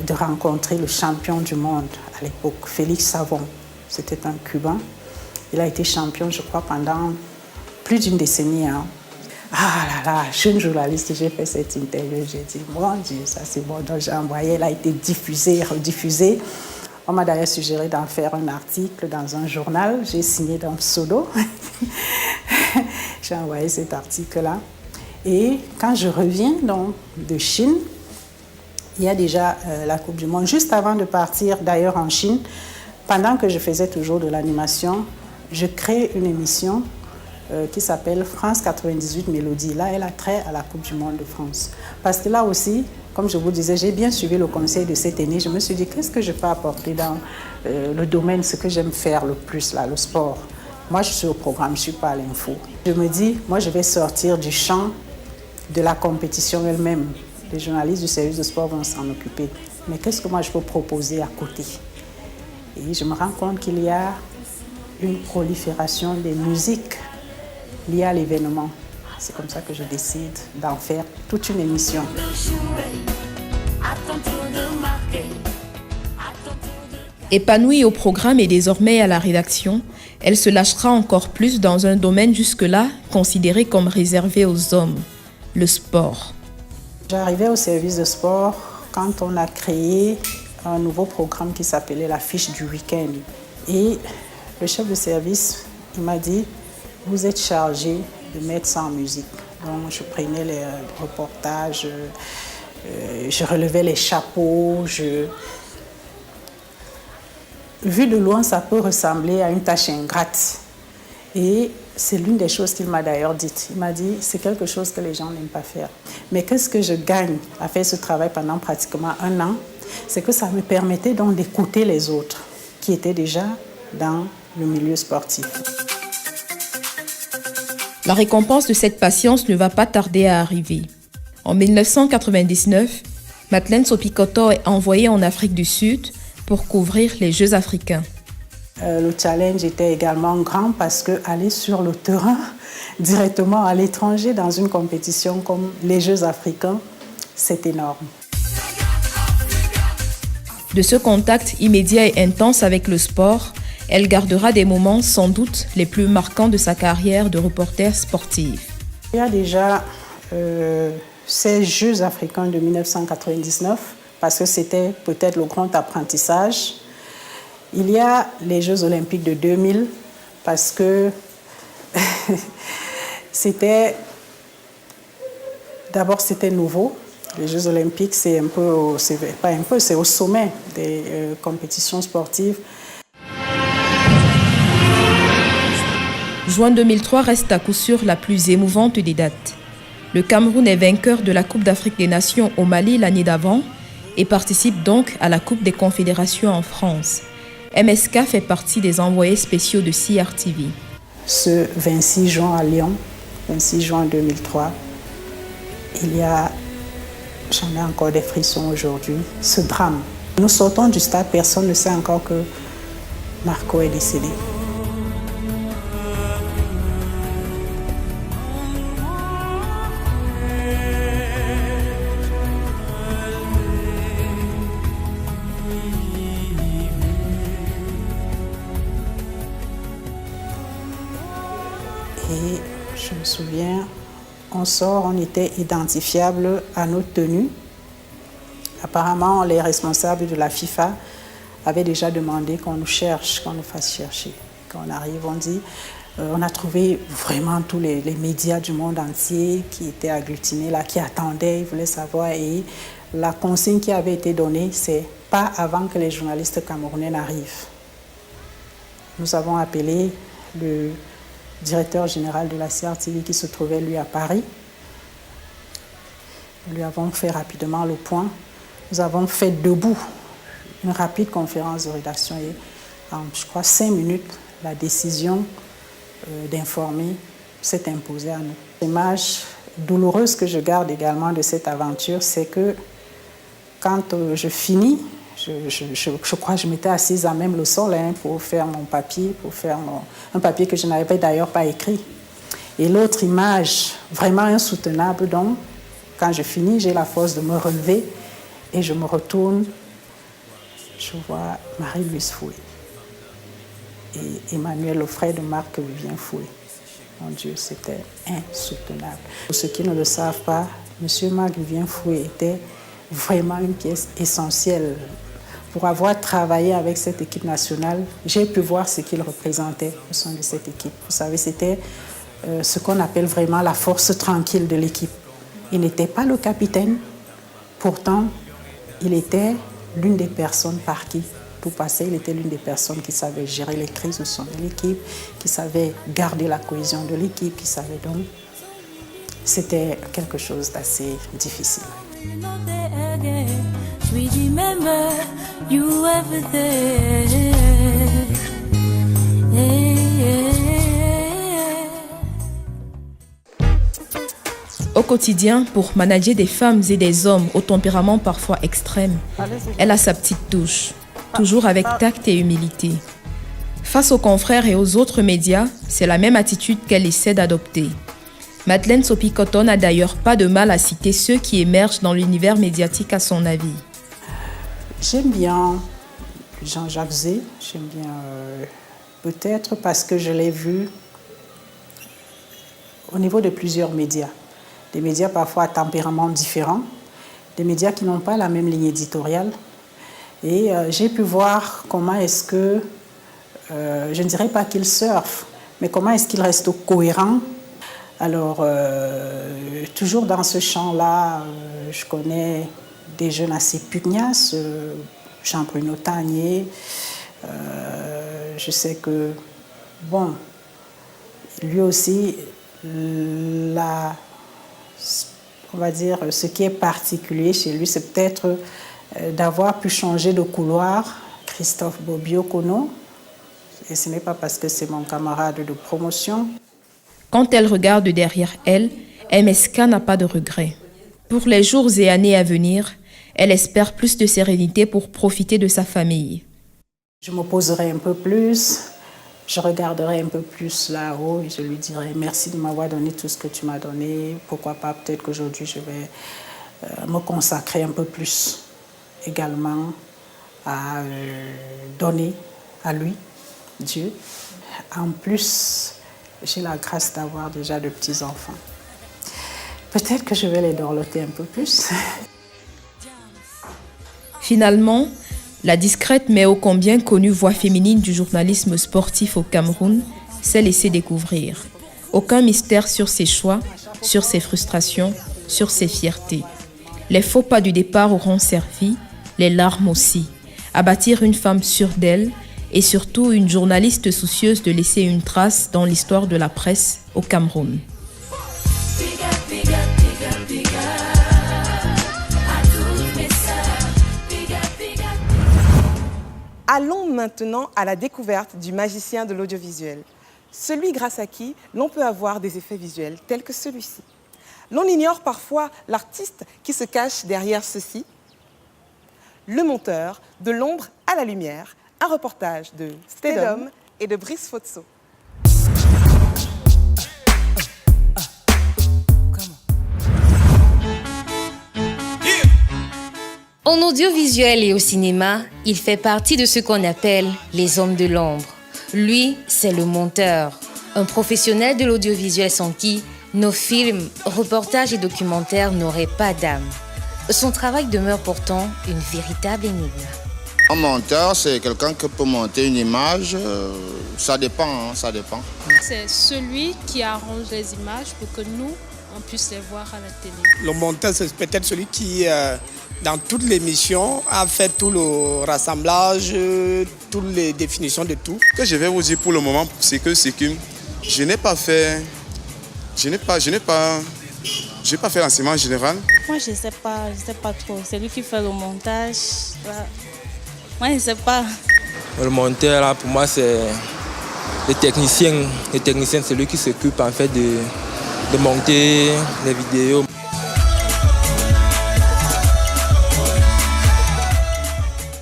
de rencontrer le champion du monde à l'époque, Félix Savon. C'était un Cubain. Il a été champion, je crois, pendant plus d'une décennie. Ah là là, jeune journaliste, j'ai fait cette interview, j'ai dit, mon Dieu, ça c'est bon. Donc j'ai envoyé, elle a été diffusée, rediffusée. On m'a d'ailleurs suggéré d'en faire un article dans un journal. J'ai signé dans pseudo. J'ai envoyé cet article-là. Et quand je reviens donc, de Chine, il y a déjà la Coupe du Monde. Juste avant de partir d'ailleurs en Chine, pendant que je faisais toujours de l'animation, je crée une émission qui s'appelle France 98 Mélodie. Là, elle a trait à la Coupe du Monde de France. Parce que là aussi, comme je vous disais, j'ai bien suivi le conseil de cette année. Je me suis dit, qu'est-ce que je peux apporter dans le domaine, ce que j'aime faire le plus, là, le sport. Moi, je suis au programme, je ne suis pas à l'info. Je me dis, moi, je vais sortir du champ de la compétition elle-même. Les journalistes du service de sport vont s'en occuper. Mais qu'est-ce que moi, je peux proposer à côté? Et je me rends compte qu'il y a une prolifération des musiques liées à l'événement. C'est comme ça que je décide d'en faire toute une émission. Épanouie au programme et désormais à la rédaction, elle se lâchera encore plus dans un domaine jusque-là considéré comme réservé aux hommes, le sport. J'arrivais au service de sport quand on a créé un nouveau programme qui s'appelait la fiche du week-end. Et le chef de service, il m'a dit, vous êtes chargé de mettre ça en musique. Donc je prenais les reportages, je relevais les chapeaux. Vu de loin, ça peut ressembler à une tâche ingrate. Et c'est l'une des choses qu'il m'a d'ailleurs dites. Il m'a dit, c'est quelque chose que les gens n'aiment pas faire. Mais qu'est-ce que je gagne à faire ce travail pendant pratiquement 1 an? C'est que ça me permettait donc d'écouter les autres qui étaient déjà dans le milieu sportif. La récompense de cette patience ne va pas tarder à arriver. En 1999, Madeleine Sopikoto est envoyée en Afrique du Sud pour couvrir les Jeux africains. Le challenge était également grand parce qu'aller sur le terrain, directement à l'étranger, dans une compétition comme les Jeux africains, c'est énorme. De ce contact immédiat et intense avec le sport, elle gardera des moments sans doute les plus marquants de sa carrière de reporter sportive. Il y a déjà ces Jeux africains de 1999, parce que c'était peut-être le grand apprentissage. Il y a les Jeux olympiques de 2000, parce que c'était nouveau. Les Jeux olympiques, c'est au sommet des compétitions sportives. Juin 2003 reste à coup sûr la plus émouvante des dates. Le Cameroun est vainqueur de la Coupe d'Afrique des Nations au Mali l'année d'avant et participe donc à la Coupe des Confédérations en France. MSK fait partie des envoyés spéciaux de CRTV. Ce 26 juin à Lyon, 26 juin 2003, j'en ai encore des frissons aujourd'hui, ce drame. Nous sortons du stade, personne ne sait encore que Marco est décédé. Et je me souviens, on sort, on était identifiables à notre tenue. Apparemment, les responsables de la FIFA avaient déjà demandé qu'on nous cherche, qu'on nous fasse chercher. Quand on arrive, on dit, on a trouvé vraiment tous les médias du monde entier qui étaient agglutinés là, qui attendaient, ils voulaient savoir. Et la consigne qui avait été donnée, c'est pas avant que les journalistes camerounais n'arrivent. Nous avons appelé le directeur général de la CRTV qui se trouvait lui à Paris. Nous lui avons fait rapidement le point. Nous avons fait debout une rapide conférence de rédaction et en, je crois, 5 minutes, la décision d'informer s'est imposée à nous. L'image douloureuse que je garde également de cette aventure, c'est que quand je finis, Je crois que je m'étais assise à même le sol pour faire mon papier, un papier que je n'avais d'ailleurs pas écrit. Et l'autre image, vraiment insoutenable, donc, quand je finis, j'ai la force de me relever et je me retourne, je vois Marie-Louise Foué et Emmanuel, le frère de Marc-Vivien Foué. Mon Dieu, c'était insoutenable. Pour ceux qui ne le savent pas, M. Marc-Vivien Foué était vraiment une pièce essentielle. Pour avoir travaillé avec cette équipe nationale, j'ai pu voir ce qu'il représentait au sein de cette équipe. Vous savez, c'était ce qu'on appelle vraiment la force tranquille de l'équipe. Il n'était pas le capitaine, pourtant, il était l'une des personnes par qui tout passait. Il était l'une des personnes qui savait gérer les crises au sein de l'équipe, qui savait garder la cohésion de l'équipe, qui savait donc. C'était quelque chose d'assez difficile. Au quotidien, pour manager des femmes et des hommes au tempérament parfois extrême, elle a sa petite touche, toujours avec tact et humilité. Face aux confrères et aux autres médias, c'est la même attitude qu'elle essaie d'adopter. Madeleine Sopi-Cotton n'a d'ailleurs pas de mal à citer ceux qui émergent dans l'univers médiatique à son avis. J'aime bien Jean-Jacques Zé, j'aime bien peut-être parce que je l'ai vu au niveau de plusieurs médias. Des médias parfois à tempérament différent, des médias qui n'ont pas la même ligne éditoriale. Et j'ai pu voir comment est-ce que, je ne dirais pas qu'il surfe, mais comment est-ce qu'il reste cohérent. Alors, toujours dans ce champ-là, je connais des jeunes assez pugnaces, Jean-Bruno Tanier. Je sais que, bon, lui aussi, on va dire, ce qui est particulier chez lui, c'est peut-être d'avoir pu changer de couloir. Christophe Bobio-Kono, et ce n'est pas parce que c'est mon camarade de promotion. Quand elle regarde derrière elle, MSK n'a pas de regrets. Pour les jours et années à venir, elle espère plus de sérénité pour profiter de sa famille. Je me poserai un peu plus, je regarderai un peu plus là-haut et je lui dirai merci de m'avoir donné tout ce que tu m'as donné. Pourquoi pas, peut-être qu'aujourd'hui, je vais me consacrer un peu plus également à donner à lui, Dieu. En plus, j'ai la grâce d'avoir déjà de petits-enfants. Peut-être que je vais les dorloter un peu plus. Finalement, la discrète mais ô combien connue voix féminine du journalisme sportif au Cameroun s'est laissée découvrir. Aucun mystère sur ses choix, sur ses frustrations, sur ses fiertés. Les faux pas du départ auront servi, les larmes aussi, à bâtir une femme sûre d'elle et surtout une journaliste soucieuse de laisser une trace dans l'histoire de la presse au Cameroun. Allons maintenant à la découverte du magicien de l'audiovisuel, celui grâce à qui l'on peut avoir des effets visuels tels que celui-ci. L'on ignore parfois l'artiste qui se cache derrière ceci. Le monteur, de l'ombre à la lumière, un reportage de Stedom et de Brice Fotso. En audiovisuel et au cinéma, il fait partie de ce qu'on appelle les hommes de l'ombre. Lui, c'est le monteur, un professionnel de l'audiovisuel sans qui nos films, reportages et documentaires n'auraient pas d'âme. Son travail demeure pourtant une véritable énigme. Un monteur, c'est quelqu'un qui peut monter une image, ça dépend, ça dépend. C'est celui qui arrange les images pour que nous, on puisse les voir à la télé. Le monteur, c'est peut-être celui qui, dans toute l'émission, a fait tout le rassemblage, toutes les définitions de tout. Ce que je vais vous dire pour le moment, c'est que je n'ai pas fait l'enseignement général. Moi, je ne sais pas trop. C'est lui qui fait le montage. Moi, je ne sais pas. Le monteur, là, pour moi, c'est le technicien. Le technicien, c'est lui qui s'occupe en fait de monter les vidéos.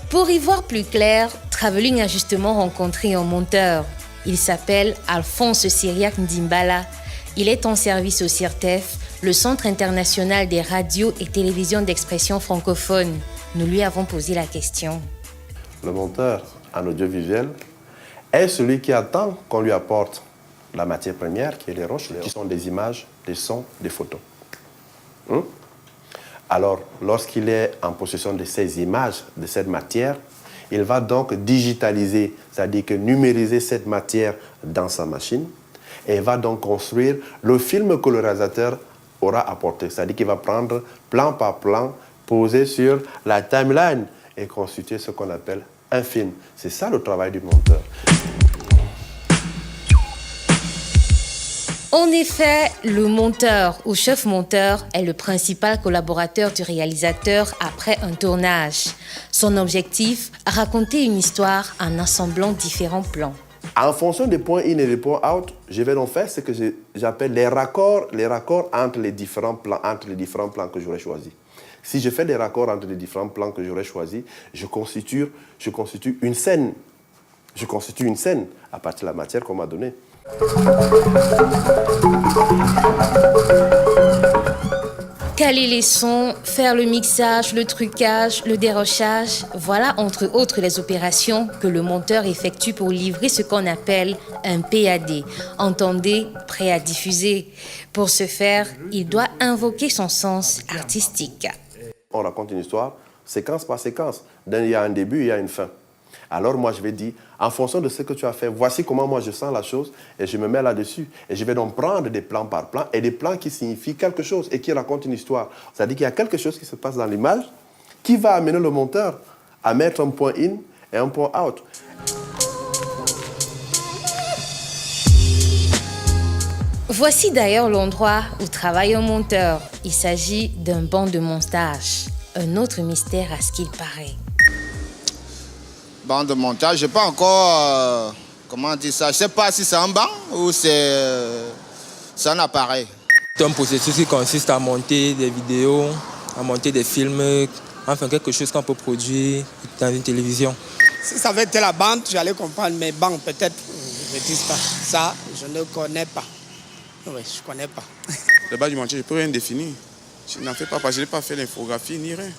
Pour voir plus clair, Travelling a justement rencontré un monteur. Il s'appelle Alphonse Syriac Ndimbala. Il est en service au CIRTEF, le Centre international des radios et télévisions d'expression francophone. Nous lui avons posé la question. Le monteur en audiovisuel est celui qui attend qu'on lui apporte la matière première, qui est les roches, qui sont des images, des sons, des photos. Alors, lorsqu'il est en possession de ces images, de cette matière, il va donc digitaliser, c'est-à-dire que numériser cette matière dans sa machine, et il va donc construire le film que le réalisateur aura apporté. C'est-à-dire qu'il va prendre plan par plan, poser sur la timeline et constituer ce qu'on appelle un film. C'est ça le travail du monteur. En effet, le monteur ou chef monteur est le principal collaborateur du réalisateur après un tournage. Son objectif, raconter une histoire en assemblant différents plans. En fonction des points in et des points out, je vais donc faire ce que j'appelle les raccords entre les différents plans que j'aurais choisis. Si je fais des raccords entre les différents plans que j'aurais choisis, je constitue une scène. Je constitue une scène à partir de la matière qu'on m'a donnée. Caler les sons, faire le mixage, le trucage, le dérochage, voilà entre autres les opérations que le monteur effectue pour livrer ce qu'on appelle un PAD, entendez, prêt à diffuser. Pour ce faire, il doit invoquer son sens artistique. On raconte une histoire, séquence par séquence. Il y a un début, il y a une fin. Alors moi, je vais dire, en fonction de ce que tu as fait, voici comment moi je sens la chose et je me mets là-dessus. Et je vais donc prendre des plans par plan et des plans qui signifient quelque chose et qui racontent une histoire. C'est-à-dire qu'il y a quelque chose qui se passe dans l'image qui va amener le monteur à mettre un point in et un point out. Voici d'ailleurs l'endroit où travaille un monteur. Il s'agit d'un banc de montage. Un autre mystère à ce qu'il paraît. Banc de montage, je n'ai pas encore, comment dire ça, je ne sais pas si c'est un banc ou c'est un appareil. C'est un processus qui consiste à monter des vidéos, à monter des films, enfin quelque chose qu'on peut produire dans une télévision. Si ça avait été la bande, j'allais comprendre, mais banc peut-être, je ne dis pas. Ça, je ne connais pas. Oui, je ne connais pas. Le bas du montage, je ne peux rien définir. Je n'en fais pas parce que je n'ai pas fait l'infographie ni rien.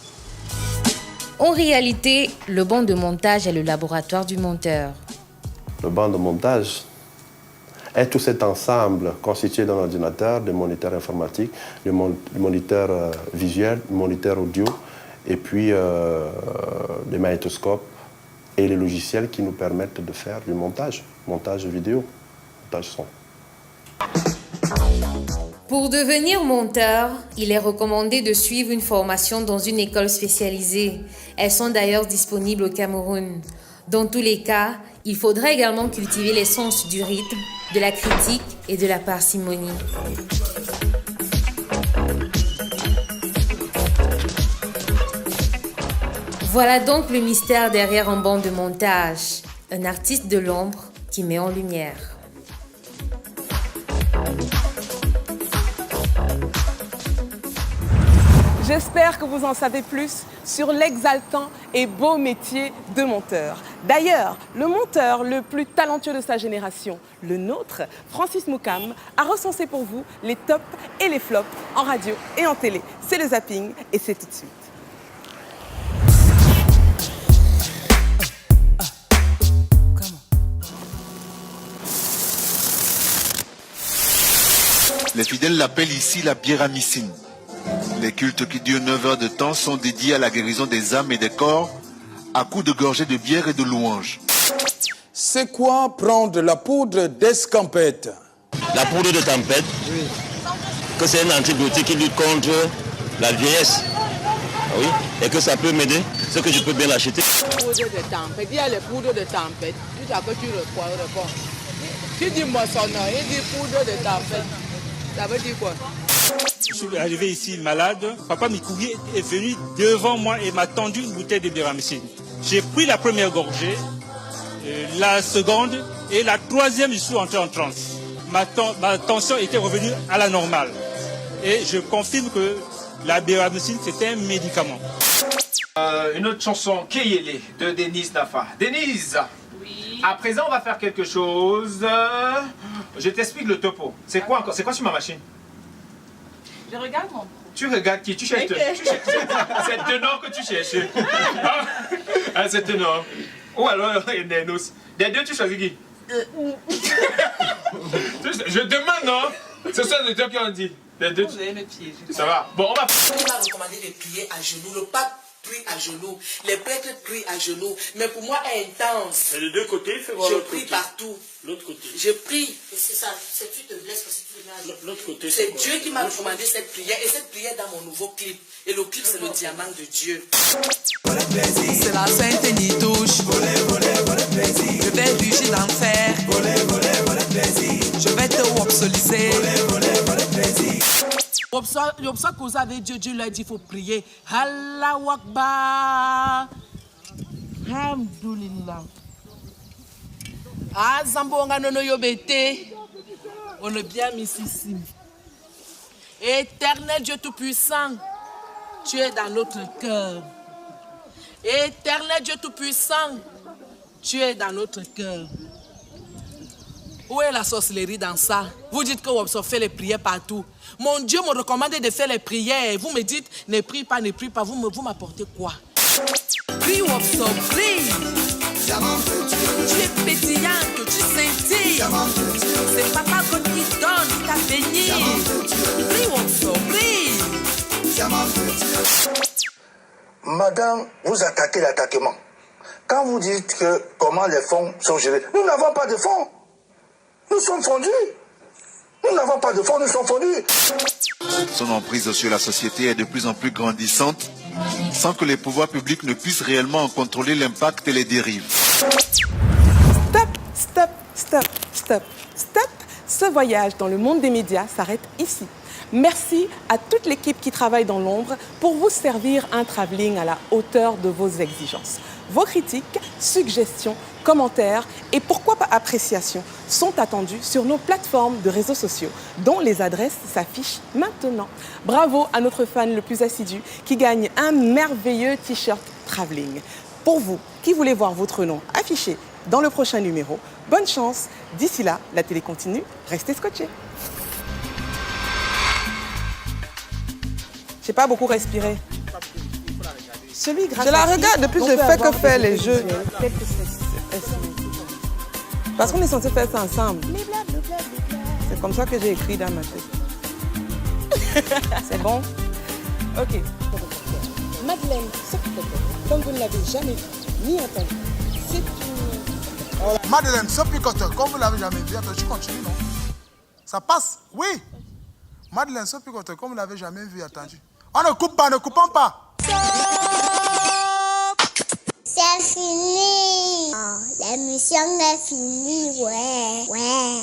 En réalité, le banc de montage est le laboratoire du monteur. Le banc de montage est tout cet ensemble constitué d'un ordinateur, de moniteurs informatiques, de moniteurs visuels, de moniteurs audio, et puis des magnétoscopes et les logiciels qui nous permettent de faire du montage vidéo, montage son. Pour devenir monteur, il est recommandé de suivre une formation dans une école spécialisée. Elles sont d'ailleurs disponibles au Cameroun. Dans tous les cas, il faudra également cultiver les sens du rythme, de la critique et de la parcimonie. Voilà donc le mystère derrière un banc de montage. Un artiste de l'ombre qui met en lumière. J'espère que vous en savez plus sur l'exaltant et beau métier de monteur. D'ailleurs, le monteur le plus talentueux de sa génération, le nôtre, Francis Moukam, a recensé pour vous les tops et les flops en radio et en télé. C'est le zapping et c'est tout de suite. Les fidèles l'appellent ici la biéramicine. Les cultes qui durent 9 heures de temps sont dédiés à la guérison des âmes et des corps à coups de gorgées de bière et de louanges. C'est quoi prendre la poudre d'escampette? La poudre de tempête, oui. Que c'est un antibiotique qui lutte contre la vieillesse. Oui, et que ça peut m'aider, ce que je peux bien l'acheter. Poudre de tempête, il y a les poudres de tempête. Tout à coup tu réponds. Tu dis moissonneur, il dit poudre de tempête. Ça veut dire quoi? Je suis arrivé ici malade. Papa Mikouri est venu devant moi et m'a tendu une bouteille de biéramicine. J'ai pris la première gorgée, la seconde et la troisième, je suis entré en transe. Ma tension était revenue à la normale. Et je confirme que la biéramicine, c'est un médicament. Une autre chanson, Keyele, de Denise Nafa. Denise, oui. À présent, on va faire quelque chose. Je t'explique le topo. C'est quoi encore? C'est quoi sur ma machine? Je regarde mon... Tu regardes qui? Tu cherches. Okay. C'est Tenor que tu cherches. Ah, c'est Tenor. Ou alors Nenos. Des deux, tu choisis qui? Je demande, non? Ce sont les deux qui ont dit. Les deux. Ça va. Bon, on va. On m'a recommandé de prier à genoux. Le pape prie à genoux. Les prêtres prient à genoux. Mais pour moi, intense. Et les deux côtés, fais voir je l'autre prie côté. Partout. L'autre côté. Je prie. C'est ça. C'est tu te blesses parce que tu te mets à genoux. L'autre côté. C'est Dieu qui m'a recommandé cette prière. Et cette prière dans mon nouveau clip. Et le clip, c'est le diamant de Dieu. C'est la Sainte Nitouche. Je vais ruger d'enfer. Je vais te wopsoliser. Wopsa cause avec Dieu, Dieu lui a dit il faut prier. Allahu Akbar. Alhamdulillah. Ah, Zambonga nono yobete. On est bien ici. Éternel Dieu Tout-Puissant, tu es dans notre cœur. Éternel Dieu Tout-Puissant, tu es dans notre cœur. Où est la sorcellerie dans ça? Vous dites que Wopso fait les prières partout. Mon Dieu me recommande de faire les prières. Vous me dites, ne prie pas. Vous m'apportez quoi? Prie Wopso, prie. Tu es pétillante, tu scintilles. C'est Papa God qui donne, qui t'a béni. Prie Wopso, prie. Madame, vous attaquez l'attaquement. Quand vous dites que comment les fonds sont gérés, nous n'avons pas de fonds. Nous sommes fondus. Nous n'avons pas de fonds, nous sommes fondus. Son emprise sur la société est de plus en plus grandissante, sans que les pouvoirs publics ne puissent réellement en contrôler l'impact et les dérives. Stop. Ce voyage dans le monde des médias s'arrête ici. Merci à toute l'équipe qui travaille dans l'ombre pour vous servir un travelling à la hauteur de vos exigences. Vos critiques, suggestions, commentaires et pourquoi pas appréciations sont attendus sur nos plateformes de réseaux sociaux dont les adresses s'affichent maintenant. Bravo à notre fan le plus assidu qui gagne un merveilleux t-shirt travelling. Pour vous qui voulez voir votre nom affiché dans le prochain numéro, bonne chance. D'ici là, la télé continue, restez scotchés. J'ai pas beaucoup respiré. Celui grâce je la regarde depuis que je fais que faire les jeux. Parce qu'on est censé faire ça ensemble. C'est comme ça que j'ai écrit dans ma tête. C'est bon? Ok. Madeleine, comme vous ne l'avez jamais vu ni entendu, c'est une... Madeleine, ce picoteur, comme vous ne l'avez jamais vu, tu continues, non? Ça passe? Oui. Madeleine, ce picoteur, comme vous ne l'avez jamais vu, attendu. On ne coupe pas, ne coupons pas. C'est fini. Oh, l'émission est finie, ouais.